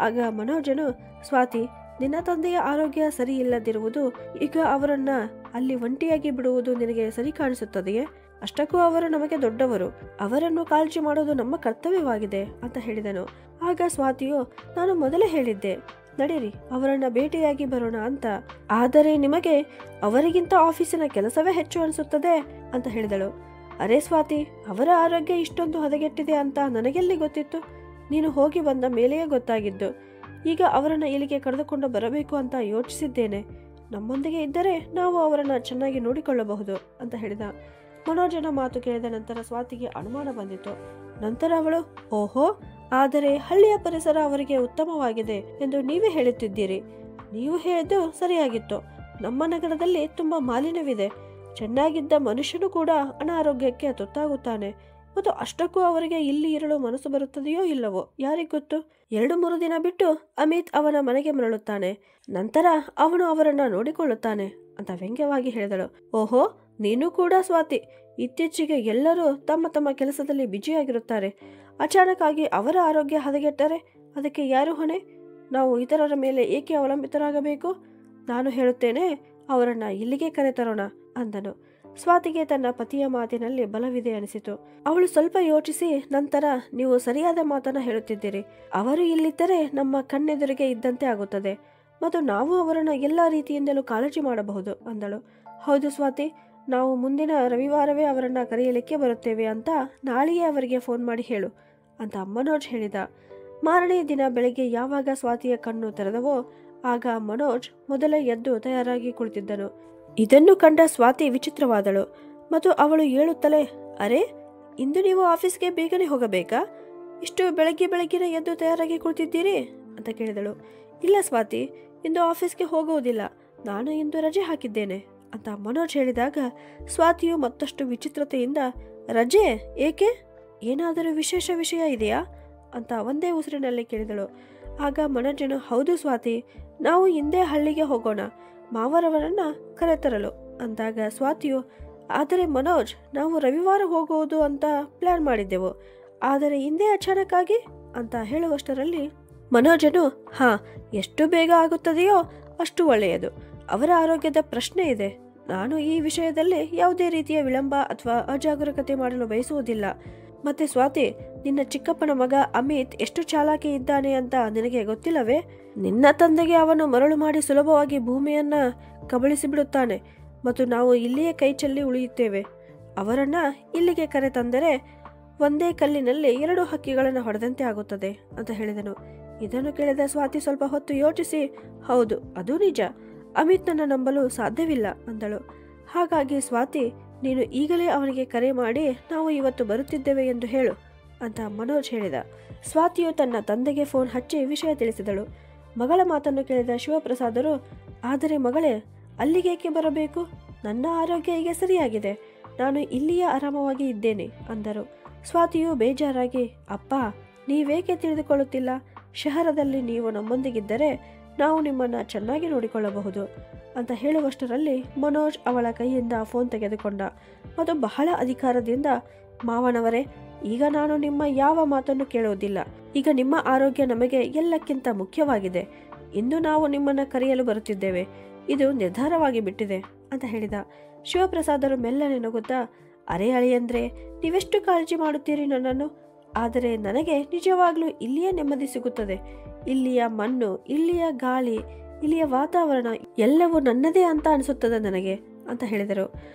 ಆಗ ಮನೋಜನು, ಸ್ವಾತಿ, ನಿನ್ನ ತಂದೆಯ ಆರೋಗ್ಯ ಸರಿ ಇಲ್ಲದಿರುವುದು, ಈಗ ಅವರನ್ನ ಅಲ್ಲಿ ಒಂಟಿಯಾಗಿ ಬಿಡುವುದು ನಿನಗೆ ಸರಿ ಕಾಣಿಸುತ್ತದೆಯೇ? ಅಷ್ಟಕ್ಕೂ ಅವರು ನಮಗೆ ದೊಡ್ಡವರು, ಅವರನ್ನು ಕಾಳಜಿ ಮಾಡೋದು ನಮ್ಮ ಕರ್ತವ್ಯವಾಗಿದೆ ಅಂತ ಹೇಳಿದನು. ಆಗ ಸ್ವಾತಿಯು, ನಾನು ಮೊದಲೇ ಹೇಳಿದ್ದೆ, ನಡೀರಿ ಅವರನ್ನ ಭೇಟಿಯಾಗಿ ಬರೋಣ ಅಂತ. ಆದರೆ ನಿಮಗೆ ಅವರಿಗಿಂತ ಆಫೀಸಿನ ಕೆಲಸವೇ ಹೆಚ್ಚು ಅನಿಸುತ್ತದೆ ಅಂತ ಹೇಳಿದಳು. ಅರೆ ಸ್ವಾತಿ, ಅವರ ಆರೋಗ್ಯ ಇಷ್ಟೊಂದು ಹದಗೆಟ್ಟಿದೆ ಅಂತ ನನಗೆಲ್ಲಿ ಗೊತ್ತಿತ್ತು? ನೀನು ಹೋಗಿ ಬಂದ ಮೇಲೆಯೇ ಗೊತ್ತಾಗಿದ್ದು. ಈಗ ಅವರನ್ನ ಇಲ್ಲಿಗೆ ಕರೆದುಕೊಂಡು ಬರಬೇಕು ಅಂತ ಯೋಚಿಸಿದ್ದೇನೆ. ನಮ್ಮೊಂದಿಗೆ ಇದ್ದರೆ ನಾವು ಅವರನ್ನ ಚೆನ್ನಾಗಿ ನೋಡಿಕೊಳ್ಳಬಹುದು ಅಂತ ಹೇಳಿದ. ಮನೋಜನ ಮಾತು ಕೇಳಿದ ನಂತರ ಸ್ವಾತಿಗೆ ಅನುಮಾನ ಬಂದಿತು. ನಂತರ ಅವಳು, ಓಹೋ, ಆದರೆ ಹಳ್ಳಿಯ ಪರಿಸರ ಅವರಿಗೆ ಉತ್ತಮವಾಗಿದೆ ಎಂದು ನೀವೇ ಹೇಳುತ್ತಿದ್ದೀರಿ. ನೀವು ಹೇಳಿದ್ದು ಸರಿಯಾಗಿತ್ತು. ನಮ್ಮ ನಗರದಲ್ಲಿ ತುಂಬಾ ಮಾಲಿನ್ಯವಿದೆ. ಚೆನ್ನಾಗಿದ್ದ ಮನುಷ್ಯನು ಕೂಡ ಅನಾರೋಗ್ಯಕ್ಕೆ ತುತ್ತಾಗುತ್ತಾನೆ. ಮತ್ತು ಅಷ್ಟಕ್ಕೂ ಅವರಿಗೆ ಇಲ್ಲಿ ಇರಲು ಮನಸ್ಸು ಬರುತ್ತದೆಯೋ ಇಲ್ಲವೋ ಯಾರಿಗೊತ್ತು. 2-3 ದಿನ ಬಿಟ್ಟು ಅಮಿತ್ ಅವನ ಮನೆಗೆ ಮರಳುತ್ತಾನೆ. ನಂತರ ಅವನು ಅವರನ್ನ ನೋಡಿಕೊಳ್ಳುತ್ತಾನೆ ಅಂತ ವ್ಯಂಗ್ಯವಾಗಿ ಹೇಳಿದಳು. ಓಹೋ, ನೀನು ಕೂಡ ಸ್ವಾತಿ. ಇತ್ತೀಚೆಗೆ ಎಲ್ಲರೂ ತಮ್ಮ ತಮ್ಮ ಕೆಲಸದಲ್ಲಿ ಬ್ಯುಸಿಯಾಗಿರುತ್ತಾರೆ. ಅಚಾನಕ್ ಆಗಿ ಅವರ ಆರೋಗ್ಯ ಹದಗೆಟ್ಟರೆ ಅದಕ್ಕೆ ಯಾರು ಹೊಣೆ? ನಾವು ಇತರರ ಮೇಲೆ ಏಕೆ ಅವಲಂಬಿತರಾಗಬೇಕು? ನಾನು ಹೇಳುತ್ತೇನೆ, ಅವರನ್ನ ಇಲ್ಲಿಗೆ ಕರೆತರೋಣ ಅಂದನು. ಸ್ವಾತಿಗೆ ತನ್ನ ಪತಿಯ ಮಾತಿನಲ್ಲಿ ಬಲವಿದೆ ಅನಿಸಿತು. ಅವಳು ಸ್ವಲ್ಪ ಯೋಚಿಸಿ ನಂತರ, ನೀವು ಸರಿಯಾದ ಮಾತನ್ನ ಹೇಳುತ್ತಿದ್ದೀರಿ. ಅವರು ಇಲ್ಲಿದ್ದರೆ ನಮ್ಮ ಕಣ್ಣೆದುರಿಗೆ ಇದ್ದಂತೆ ಆಗುತ್ತದೆ ಮತ್ತು ನಾವು ಅವರನ್ನ ಎಲ್ಲ ರೀತಿಯಿಂದಲೂ ಕಾಳಜಿ ಮಾಡಬಹುದು ಅಂದಳು. ಹೌದು ಸ್ವಾತಿ, ನಾವು ಮುಂದಿನ ರವಿವಾರವೇ ಅವರನ್ನ ಕರೆಯಲಿಕ್ಕೆ ಬರುತ್ತೇವೆ ಅಂತ ನಾಳೆಯೇ ಅವರಿಗೆ ಫೋನ್ ಮಾಡಿ ಹೇಳು ಅಂತ ಮನೋಜ್ ಹೇಳಿದ. ಮಾರನೇ ದಿನ ಬೆಳಗ್ಗೆ ಯಾವಾಗ ಸ್ವಾತಿಯ ಕಣ್ಣು ತೆರೆದವೋ ಆಗ ಮನೋಜ್ ಮೊದಲೇ ಎದ್ದು ತಯಾರಾಗಿ ಕುಳಿತಿದ್ದನು. ಇದನ್ನು ಕಂಡ ಸ್ವಾತಿ ವಿಚಿತ್ರವಾದಳು ಮತ್ತು ಅವಳು ಹೇಳುತ್ತಲೇ, ಅರೆ, ಇಂದು ನೀವು ಆಫೀಸ್ಗೆ ಬೇಗನೆ ಹೋಗಬೇಕಾ? ಇಷ್ಟು ಬೆಳಗ್ಗೆನೇ ಎದ್ದು ತಯಾರಾಗಿ ಕುಳಿತಿದ್ದೀರಿ ಅಂತ ಕೇಳಿದಳು. ಇಲ್ಲ ಸ್ವಾತಿ, ಇಂದು ಆಫೀಸ್ಗೆ ಹೋಗುವುದಿಲ್ಲ. ನಾನು ಇಂದು ರಜೆ ಹಾಕಿದ್ದೇನೆ ಅಂತ ಮನೋಜ್ ಹೇಳಿದಾಗ ಸ್ವಾತಿಯು ಮತ್ತಷ್ಟು ವಿಚಿತ್ರತೆಯಿಂದ, ರಜೆ ಏಕೆ? ಏನಾದರೂ ವಿಶೇಷ ವಿಷಯ ಇದೆಯಾ ಅಂತ ಒಂದೇ ಉಸಿರಿನಲ್ಲಿ ಕೇಳಿದಳು. ಆಗ ಮನೋಜನು, ಹೌದು ಸ್ವಾತಿ, ನಾವು ಹಿಂದೆ ಹಳ್ಳಿಗೆ ಹೋಗೋಣ, ಮಾವರವರನ್ನ ಕರೆತರಲು ಅಂದಾಗ ಸ್ವಾತಿಯು, ಆದರೆ ಮನೋಜ್, ನಾವು ರವಿವಾರ ಹೋಗುವುದು ಅಂತ ಪ್ಲಾನ್ ಮಾಡಿದ್ದೆವು, ಆದರೆ ಹಿಂದೆ ಅಚಾನಕ್ ಆಗಿ ಅಂತ ಹೇಳುವಷ್ಟರಲ್ಲಿ ಮನೋಜನು, ಹಾ, ಎಷ್ಟು ಬೇಗ ಆಗುತ್ತದೆಯೋ ಅಷ್ಟು ಒಳ್ಳೆಯದು. ಅವರ ಆರೋಗ್ಯದ ಪ್ರಶ್ನೆ ಇದೆ. ನಾನು ಈ ವಿಷಯದಲ್ಲಿ ಯಾವುದೇ ರೀತಿಯ ವಿಳಂಬ ಅಥವಾ ಅಜಾಗರೂಕತೆ ಮಾಡಲು ಬಯಸುವುದಿಲ್ಲ. ಮತ್ತೆ ಸ್ವಾತಿ, ನಿನ್ನ ಚಿಕ್ಕಪ್ಪನ ಮಗ ಅಮಿತ್ ಎಷ್ಟು ಚಾಲಾಕಿ ಇದ್ದಾನೆ ಅಂತ ನಿನಗೆ ಗೊತ್ತಿಲ್ಲವೇ? ನಿನ್ನ ತಂದೆಗೆ ಅವನು ಮರಳು ಮಾಡಿ ಸುಲಭವಾಗಿ ಭೂಮಿಯನ್ನ ಕಬಳಿಸಿ ಬಿಡುತ್ತಾನೆ ಮತ್ತು ನಾವು ಇಲ್ಲಿಯೇ ಕೈ ಚೆಲ್ಲಿ ಉಳಿಯುತ್ತೇವೆ. ಅವರನ್ನ ಇಲ್ಲಿಗೆ ಕರೆ ತಂದರೆ ಒಂದೇ ಕಲ್ಲಿನಲ್ಲಿ 2 ಹಕ್ಕಿಗಳನ್ನು ಹೊಡೆದಂತೆ ಆಗುತ್ತದೆ ಅಂತ ಹೇಳಿದನು. ಇದನ್ನು ಕೇಳಿದ ಸ್ವಾತಿ ಸ್ವಲ್ಪ ಹೊತ್ತು ಯೋಚಿಸಿ, ಹೌದು, ಅದು ನಿಜ. ಅಮಿತ್ನನ್ನು ನಂಬಲು ಸಾಧ್ಯವಿಲ್ಲ ಅಂದಳು. ಹಾಗಾಗಿ ಸ್ವಾತಿ, ನೀನು ಈಗಲೇ ಅವನಿಗೆ ಕರೆ ಮಾಡಿ ನಾವು ಇವತ್ತು ಬರುತ್ತಿದ್ದೇವೆ ಎಂದು ಹೇಳು ಅಂತ ಮನೋಜ್ ಹೇಳಿದ. ಸ್ವಾತಿಯು ತನ್ನ ತಂದೆಗೆ ಫೋನ್ ಹಚ್ಚಿ ವಿಷಯ ತಿಳಿಸಿದಳು. ಮಗಳ ಮಾತನ್ನು ಕೇಳಿದ ಶಿವಪ್ರಸಾದರು, ಆದರೆ ಮಗಳೇ, ಅಲ್ಲಿಗೇಕೆ ಬರಬೇಕು? ನನ್ನ ಆರೋಗ್ಯ ಈಗ ಸರಿಯಾಗಿದೆ. ನಾನು ಇಲ್ಲಿಯೇ ಆರಾಮವಾಗಿ ಇದ್ದೇನೆ ಅಂದರು. ಸ್ವಾತಿಯು ಬೇಜಾರಾಗಿ, ಅಪ್ಪ, ನೀವೇಕೆ ತಿಳಿದುಕೊಳ್ಳುತ್ತಿಲ್ಲ? ಶಹರದಲ್ಲಿ ನೀವು ನಮ್ಮೊಂದಿಗಿದ್ದರೆ ನಾವು ನಿಮ್ಮನ್ನು ಚೆನ್ನಾಗಿ ನೋಡಿಕೊಳ್ಳಬಹುದು ಅಂತ ಹೇಳುವಷ್ಟರಲ್ಲಿ ಮನೋಜ್ ಅವಳ ಕೈಯಿಂದ ಫೋನ್ ತೆಗೆದುಕೊಂಡ ಮತ್ತು ಬಹಳ ಅಧಿಕಾರದಿಂದ, ಮಾವನವರೇ, ಈಗ ನಾನು ನಿಮ್ಮ ಯಾವ ಮಾತನ್ನು ಕೇಳುವುದಿಲ್ಲ. ಈಗ ನಿಮ್ಮ ಆರೋಗ್ಯ ನಮಗೆ ಎಲ್ಲಕ್ಕಿಂತ ಮುಖ್ಯವಾಗಿದೆ. ಇಂದು ನಾವು ನಿಮ್ಮನ್ನು ಕರೆಯಲು ಬರುತ್ತಿದ್ದೇವೆ. ಇದು ನಿರ್ಧಾರವಾಗಿ ಬಿಟ್ಟಿದೆ ಅಂತ ಹೇಳಿದ. ಶಿವಪ್ರಸಾದರು ಮೆಲ್ಲನೆ ನಗುತ್ತಾ, ಅರೆ ಅಳಿಯಂದ್ರೆ, ನೀವೆಷ್ಟು ಕಾಳಜಿ ಮಾಡುತ್ತೀರಿ ನನ್ನನ್ನು. ಆದರೆ ನನಗೆ ನಿಜವಾಗ್ಲೂ ಇಲ್ಲಿಯೇ ನೆಮ್ಮದಿ ಸಿಗುತ್ತದೆ. ಇಲ್ಲಿಯ ಮಣ್ಣು, ಇಲ್ಲಿಯ ಗಾಳಿ, ಇಲ್ಲಿಯ ವಾತಾವರಣ ಎಲ್ಲವೂ ನನ್ನದೇ ಅಂತ ಅನಿಸುತ್ತದೆ ನನಗೆ ಅಂತ ಹೇಳಿದರು.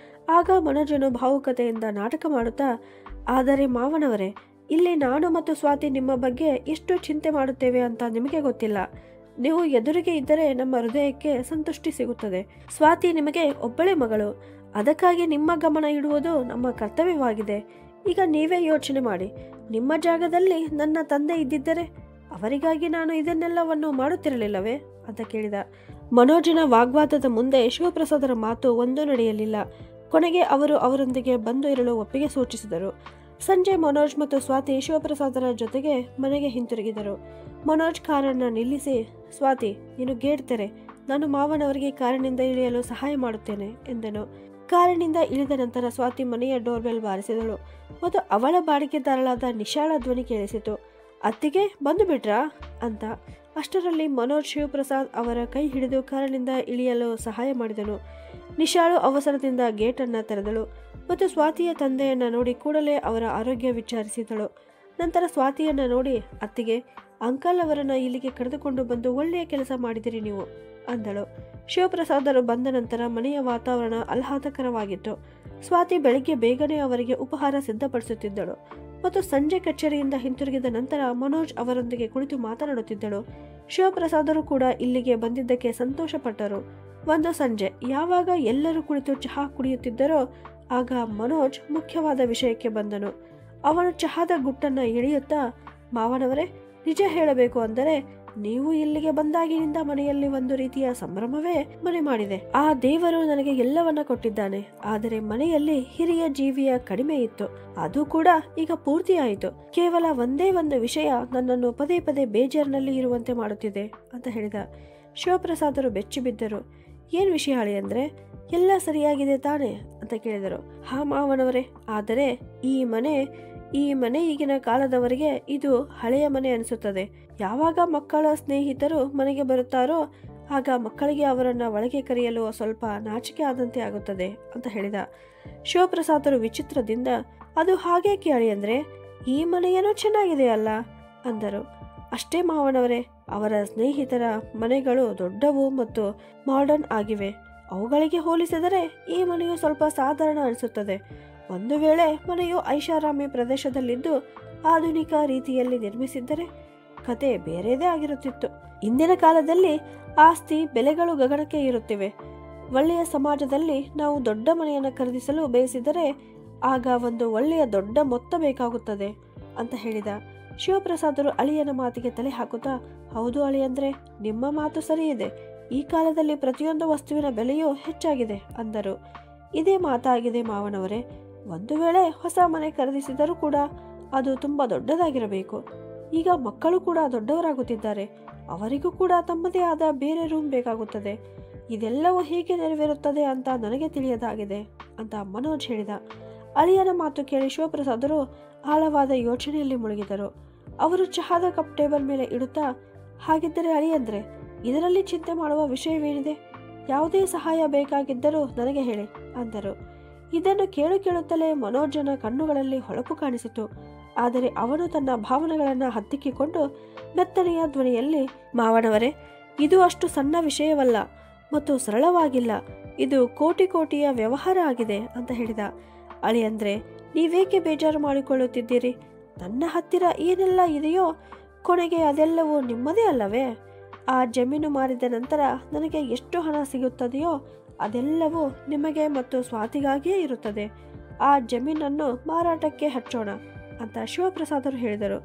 ಆಗ ಮನೋಜನು ಭಾವುಕತೆಯಿಂದ ನಾಟಕ ಮಾಡುತ್ತಾ, ಆದರೆ ಮಾವನವರೇ, ಇಲ್ಲಿ ನಾನು ಮತ್ತು ಸ್ವಾತಿ ನಿಮ್ಮ ಬಗ್ಗೆ ಎಷ್ಟು ಚಿಂತೆ ಮಾಡುತ್ತೇವೆ ಅಂತ ನಿಮಗೆ ಗೊತ್ತಿಲ್ಲ. ನೀವು ಎದುರಿಗೆ ಇದ್ದರೆ ನಮ್ಮ ಹೃದಯಕ್ಕೆ ಸಂತುಷ್ಟಿ ಸಿಗುತ್ತದೆ. ಸ್ವಾತಿ ನಿಮಗೆ ಒಬ್ಬಳೇ ಮಗಳು. ಅದಕ್ಕಾಗಿ ನಿಮ್ಮ ಗಮನ ಇಡುವುದು ನಮ್ಮ ಕರ್ತವ್ಯವಾಗಿದೆ. ಈಗ ನೀವೇ ಯೋಚನೆ ಮಾಡಿ, ನಿಮ್ಮ ಜಾಗದಲ್ಲಿ ನನ್ನ ತಂದೆ ಇದ್ದಿದ್ದರೆ ಅವರಿಗಾಗಿ ನಾನು ಇದನ್ನೆಲ್ಲವನ್ನು ಮಾಡುತ್ತಿರಲಿಲ್ಲವೇ ಅಂತ ಕೇಳಿದ. ಮನೋಜನ ವಾಗ್ವಾದದ ಮುಂದೆ ಶಿವಪ್ರಸಾದರ ಮಾತು ಒಂದೂ ನಡೆಯಲಿಲ್ಲ. ಕೊನೆಗೆ ಅವರು ಅವರೊಂದಿಗೆ ಬಂದು ಇರಲು ಒಪ್ಪಿಗೆ ಸೂಚಿಸಿದರು. ಸಂಜೆ ಮನೋಜ್ ಮತ್ತು ಸ್ವಾತಿ ಶಿವಪ್ರಸಾದರ ಜೊತೆಗೆ ಮನೆಗೆ ಹಿಂತಿರುಗಿದರು. ಮನೋಜ್ ಕಾರನ್ನು ನಿಲ್ಲಿಸಿ, ಸ್ವಾತಿ, ನೀನು ಗೇಟ್ ತೆರೆ, ನಾನು ಮಾವನವರಿಗೆ ಕಾರಿನಿಂದ ಇಳಿಯಲು ಸಹಾಯ ಮಾಡುತ್ತೇನೆ ಎಂದನು. ಕಾರಿನಿಂದ ಇಳಿದ ನಂತರ ಸ್ವಾತಿ ಮನೆಯ ಡೋರ್ಬೆಲ್ ಬಾರಿಸಿದಳು ಮತ್ತು ಅವಳ ಬಾಡಿಗೆದಾರಳಾದ ನಿಶಾಳ ಧ್ವನಿ ಕೇಳಿಸಿತು. ಅತ್ತಿಗೆ ಬಂದು ಬಿಟ್ರಾ ಅಂತ. ಅಷ್ಟರಲ್ಲಿ ಮನೋಜ್ ಶಿವಪ್ರಸಾದ್ ಅವರ ಕೈ ಹಿಡಿದು ಕಾರಿನಿಂದ ಇಳಿಯಲು ಸಹಾಯ ಮಾಡಿದನು. ನಿಶಾಳು ಅವಸರದಿಂದ ಗೇಟನ್ನು ತೆರೆದಳು ಮತ್ತು ಸ್ವಾತಿಯ ತಂದೆಯನ್ನ ನೋಡಿ ಕೂಡಲೇ ಅವರ ಆರೋಗ್ಯ ವಿಚಾರಿಸಿದಳು. ನಂತರ ಸ್ವಾತಿಯನ್ನ ನೋಡಿ, ಅತ್ತಿಗೆ, ಅಂಕಲ್ ಅವರನ್ನ ಇಲ್ಲಿಗೆ ಕರೆದುಕೊಂಡು ಬಂದು ಒಳ್ಳೆಯ ಕೆಲಸ ಮಾಡಿದಿರಿ ನೀವು ಅಂದಳು. ಶಿವಪ್ರಸಾದರು ಬಂದ ನಂತರ ಮನೆಯ ವಾತಾವರಣ ಆಹ್ಲಾದಕರವಾಗಿತ್ತು. ಸ್ವಾತಿ ಬೆಳಿಗ್ಗೆ ಬೇಗನೆ ಅವರಿಗೆ ಉಪಹಾರ ಸಿದ್ಧಪಡಿಸುತ್ತಿದ್ದಳು ಮತ್ತು ಸಂಜೆ ಕಚೇರಿಯಿಂದ ಹಿಂತಿರುಗಿದ ನಂತರ ಮನೋಜ್ ಅವರೊಂದಿಗೆ ಕುಳಿತು ಮಾತನಾಡುತ್ತಿದ್ದಳು. ಶಿವಪ್ರಸಾದರು ಕೂಡ ಇಲ್ಲಿಗೆ ಬಂದಿದ್ದಕ್ಕೆ ಸಂತೋಷಪಟ್ಟರು. ಒಂದು ಸಂಜೆ ಯಾವಾಗ ಎಲ್ಲರೂ ಕುಳಿತು ಚಹಾ ಕುಡಿಯುತ್ತಿದ್ದರೋ ಆಗ ಮನೋಜ್ ಮುಖ್ಯವಾದ ವಿಷಯಕ್ಕೆ ಬಂದನು. ಅವನು ಚಹಾದ ಗುಟ್ಟನ್ನ ಎಳೆಯುತ್ತಾ, ಮಾವನವರೇ, ನಿಜ ಹೇಳಬೇಕು ಅಂದರೆ ನೀವು ಇಲ್ಲಿಗೆ ಬಂದಾಗಿನಿಂದ ಮನೆಯಲ್ಲಿ ಒಂದು ರೀತಿಯ ಸಂಭ್ರಮವೇ ಮನೆ ಮಾಡಿದೆ. ಆ ದೇವರು ನನಗೆ ಎಲ್ಲವನ್ನ ಕೊಟ್ಟಿದ್ದಾನೆ. ಆದರೆ ಮನೆಯಲ್ಲಿ ಹಿರಿಯ ಜೀವಿಯ ಕಡಿಮೆ ಇತ್ತು, ಅದು ಕೂಡ ಈಗ ಪೂರ್ತಿಯಾಯಿತು. ಕೇವಲ ಒಂದೇ ಒಂದು ವಿಷಯ ನನ್ನನ್ನು ಪದೇ ಪದೇ ಬೇಜಾರಿನಲ್ಲಿ ಇರುವಂತೆ ಮಾಡುತ್ತಿದೆ ಅಂತ ಹೇಳಿದ. ಶಿವಪ್ರಸಾದರು ಬೆಚ್ಚಿ ಬಿದ್ದರು. ಏನ್ ವಿಷಯ ಅಳಿ ಅಂದ್ರೆ, ಎಲ್ಲ ಸರಿಯಾಗಿದೆ ತಾನೆ ಅಂತ ಕೇಳಿದರು. ಹಾ ಮಾವನವರೇ, ಆದರೆ ಈ ಮನೆ ಈಗಿನ ಕಾಲದವರಿಗೆ ಇದು ಹಳೆಯ ಮನೆ ಅನಿಸುತ್ತದೆ. ಯಾವಾಗ ಮಕ್ಕಳ ಸ್ನೇಹಿತರು ಮನೆಗೆ ಬರುತ್ತಾರೋ ಆಗ ಮಕ್ಕಳಿಗೆ ಅವರನ್ನ ಒಳಗೆ ಕರೆಯಲು ಸ್ವಲ್ಪ ನಾಚಿಕೆ ಆದಂತೆ ಆಗುತ್ತದೆ ಅಂತ ಹೇಳಿದ. ಶಿವಪ್ರಸಾದರು ವಿಚಿತ್ರದಿಂದ, ಅದು ಹಾಗೆ ಕೇಳಿ ಅಂದ್ರೆ ಈ ಮನೆಯೇನೋ ಚೆನ್ನಾಗಿದೆ ಅಲ್ಲ ಅಂದರು. ಅಷ್ಟೇ ಮಾವನವರೇ, ಅವರ ಸ್ನೇಹಿತರ ಮನೆಗಳು ದೊಡ್ಡವು ಮತ್ತು ಮಾಡರ್ನ್ ಆಗಿವೆ. ಅವುಗಳಿಗೆ ಹೋಲಿಸಿದರೆ ಈ ಮನೆಯು ಸ್ವಲ್ಪ ಸಾಧಾರಣ ಅನಿಸುತ್ತದೆ. ಒಂದು ವೇಳೆ ಮನೆಯು ಐಷಾರಾಮಿ ಪ್ರದೇಶದಲ್ಲಿದ್ದು ಆಧುನಿಕ ರೀತಿಯಲ್ಲಿ ನಿರ್ಮಿಸಿದ್ದರೆ ಕತೆ ಬೇರೆದೇ ಆಗಿರುತ್ತಿತ್ತು. ಇಂದಿನ ಕಾಲದಲ್ಲಿ ಆಸ್ತಿ ಬೆಲೆಗಳು ಗಗನಕ್ಕೆ ಇರುತ್ತಿವೆ. ಒಳ್ಳೆಯ ಸಮಾಜದಲ್ಲಿ ನಾವು ದೊಡ್ಡ ಮನೆಯನ್ನು ಖರೀದಿಸಲು ಬಯಸಿದರೆ ಆಗ ಒಂದು ಒಳ್ಳೆಯ ದೊಡ್ಡ ಮೊತ್ತ ಬೇಕಾಗುತ್ತದೆ ಅಂತ ಹೇಳಿದ. ಶಿವಪ್ರಸಾದರು ಅಳಿಯನ ಮಾತಿಗೆ ತಲೆ ಹಾಕುತ್ತಾ, ಹೌದು ಅಳಿಯಂದ್ರೆ, ನಿಮ್ಮ ಮಾತು ಸರಿ ಇದೆ. ಈ ಕಾಲದಲ್ಲಿ ಪ್ರತಿಯೊಂದು ವಸ್ತುವಿನ ಬೆಲೆಯೂ ಹೆಚ್ಚಾಗಿದೆ ಅಂದರು. ಇದೇ ಮಾತಾಗಿದೆ ಮಾವನವರೇ. ಒಂದು ವೇಳೆ ಹೊಸ ಮನೆ ಖರೀದಿಸಿದರೂ ಕೂಡ ಅದು ತುಂಬಾ ದೊಡ್ಡದಾಗಿರಬೇಕು. ಈಗ ಮಕ್ಕಳು ಕೂಡ ದೊಡ್ಡವರಾಗುತ್ತಿದ್ದಾರೆ. ಅವರಿಗೂ ಕೂಡ ತಮ್ಮದೇ ಆದ ಬೇರೆ ರೂಮ್ ಬೇಕಾಗುತ್ತದೆ. ಇದೆಲ್ಲವೂ ಹೇಗೆ ನೆರವೇರುತ್ತದೆ ಅಂತ ನನಗೆ ತಿಳಿಯದಾಗಿದೆ ಅಂತ ಮನೋಜ್ ಹೇಳಿದ. ಅಳಿಯನ ಮಾತು ಕೇಳಿ ಶಿವಪ್ರಸಾದರು ಆಳವಾದ ಯೋಚನೆಯಲ್ಲಿ ಮುಳುಗಿದರು. ಅವರು ಚಹಾದ ಕಪ್ ಟೇಬಲ್ ಮೇಲೆ ಇಡುತ್ತಾ, ಹಾಗಿದ್ದರೆ ಅಳಿಯಂದ್ರೆ, ಇದರಲ್ಲಿ ಚಿಂತೆ ಮಾಡುವ ವಿಷಯವೇನಿದೆ? ಯಾವುದೇ ಸಹಾಯ ಬೇಕಾಗಿದ್ದರೂ ನನಗೆ ಹೇಳಿ ಅಂದರು. ಇದನ್ನು ಕೇಳುತ್ತಲೇ ಮನೋಜನ ಕಣ್ಣುಗಳಲ್ಲಿ ಹೊಳಪು ಕಾಣಿಸಿತು. ಆದರೆ ಅವನು ತನ್ನ ಭಾವನೆಗಳನ್ನು ಹತ್ತಿಕ್ಕಿಕೊಂಡು ಮೆತ್ತನೆಯ ಧ್ವನಿಯಲ್ಲಿ, ಮಾವನವರೇ, ಇದು ಅಷ್ಟು ಸಣ್ಣ ವಿಷಯವಲ್ಲ ಮತ್ತು ಸರಳವಾಗಿಲ್ಲ. ಇದು ಕೋಟಿಯ ವ್ಯವಹಾರ ಆಗಿದೆ ಅಂತ ಹೇಳಿದ. ಅಳಿಯಂದ್ರೆ, ನೀವೇಕೆ ಬೇಜಾರು ಮಾಡಿಕೊಳ್ಳುತ್ತಿದ್ದೀರಿ? ನನ್ನ ಹತ್ತಿರ ಏನೆಲ್ಲ ಇದೆಯೋ ಕೊನೆಗೆ ಅದೆಲ್ಲವೂ ನಿಮ್ಮದೇ ಅಲ್ಲವೇ? ಆ ಜಮೀನು ಮಾರಿದ ನಂತರ ನನಗೆ ಎಷ್ಟು ಹಣ ಸಿಗುತ್ತದೆಯೋ ಅದೆಲ್ಲವೂ ನಿಮಗೆ ಮತ್ತು ಸ್ವಾತಿಗಾಗಿಯೇ ಇರುತ್ತದೆ. ಆ ಜಮೀನನ್ನು ಮಾರಾಟಕ್ಕೆ ಹಚ್ಚೋಣ ಅಂತ ಶಿವಪ್ರಸಾದರು ಹೇಳಿದರು.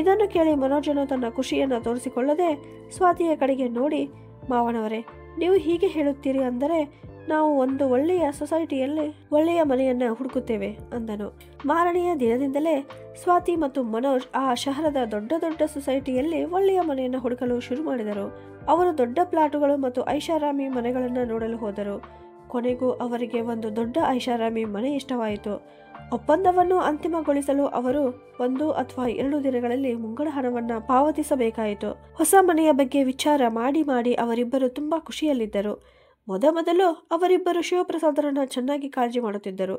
ಇದನ್ನು ಕೇಳಿ ಮನೋಜನು ತನ್ನ ಖುಷಿಯನ್ನು ತೋರಿಸಿಕೊಳ್ಳದೆ ಸ್ವಾತಿಯ ಕಡೆಗೆ ನೋಡಿ, ಮಾವನವರೇ, ನೀವು ಹೀಗೆ ಹೇಳುತ್ತೀರಿ ಅಂದರೆ ನಾವು ಒಂದು ಒಳ್ಳೆಯ ಸೊಸೈಟಿಯಲ್ಲಿ ಒಳ್ಳೆಯ ಮನೆಯನ್ನ ಹುಡುಕುತ್ತೇವೆ ಅಂದನು. ಮಾರನೆಯ ದಿನದಿಂದಲೇ ಸ್ವಾತಿ ಮತ್ತು ಮನೋಜ್ ಆ ಶಹರದ ದೊಡ್ಡ ಸೊಸೈಟಿಯಲ್ಲಿ ಒಳ್ಳೆಯ ಮನೆಯನ್ನು ಹುಡುಕಲು ಶುರು ಮಾಡಿದರು. ಅವರು ದೊಡ್ಡ ಪ್ಲಾಟುಗಳು ಮತ್ತು ಐಷಾರಾಮಿ ಮನೆಗಳನ್ನು ನೋಡಲು ಹೋದರು. ಕೊನೆಗೂ ಅವರಿಗೆ ಒಂದು ದೊಡ್ಡ ಐಷಾರಾಮಿ ಮನೆ ಇಷ್ಟವಾಯಿತು. ಒಪ್ಪಂದವನ್ನು ಅಂತಿಮಗೊಳಿಸಲು ಅವರು 1 ಅಥವಾ 2 ದಿನಗಳಲ್ಲಿ ಮುಂಗಡ ಹಣವನ್ನು ಪಾವತಿಸಬೇಕಾಯಿತು. ಹೊಸ ಮನೆಯ ಬಗ್ಗೆ ವಿಚಾರ ಮಾಡಿ ಅವರಿಬ್ಬರು ತುಂಬಾ ಖುಷಿಯಲ್ಲಿದ್ದರು. ಮೊದಲು ಅವರಿಬ್ಬರು ಶಿವಪ್ರಸಾದರನ್ನ ಚೆನ್ನಾಗಿ ಕಾಳಜಿ ಮಾಡುತ್ತಿದ್ದರು.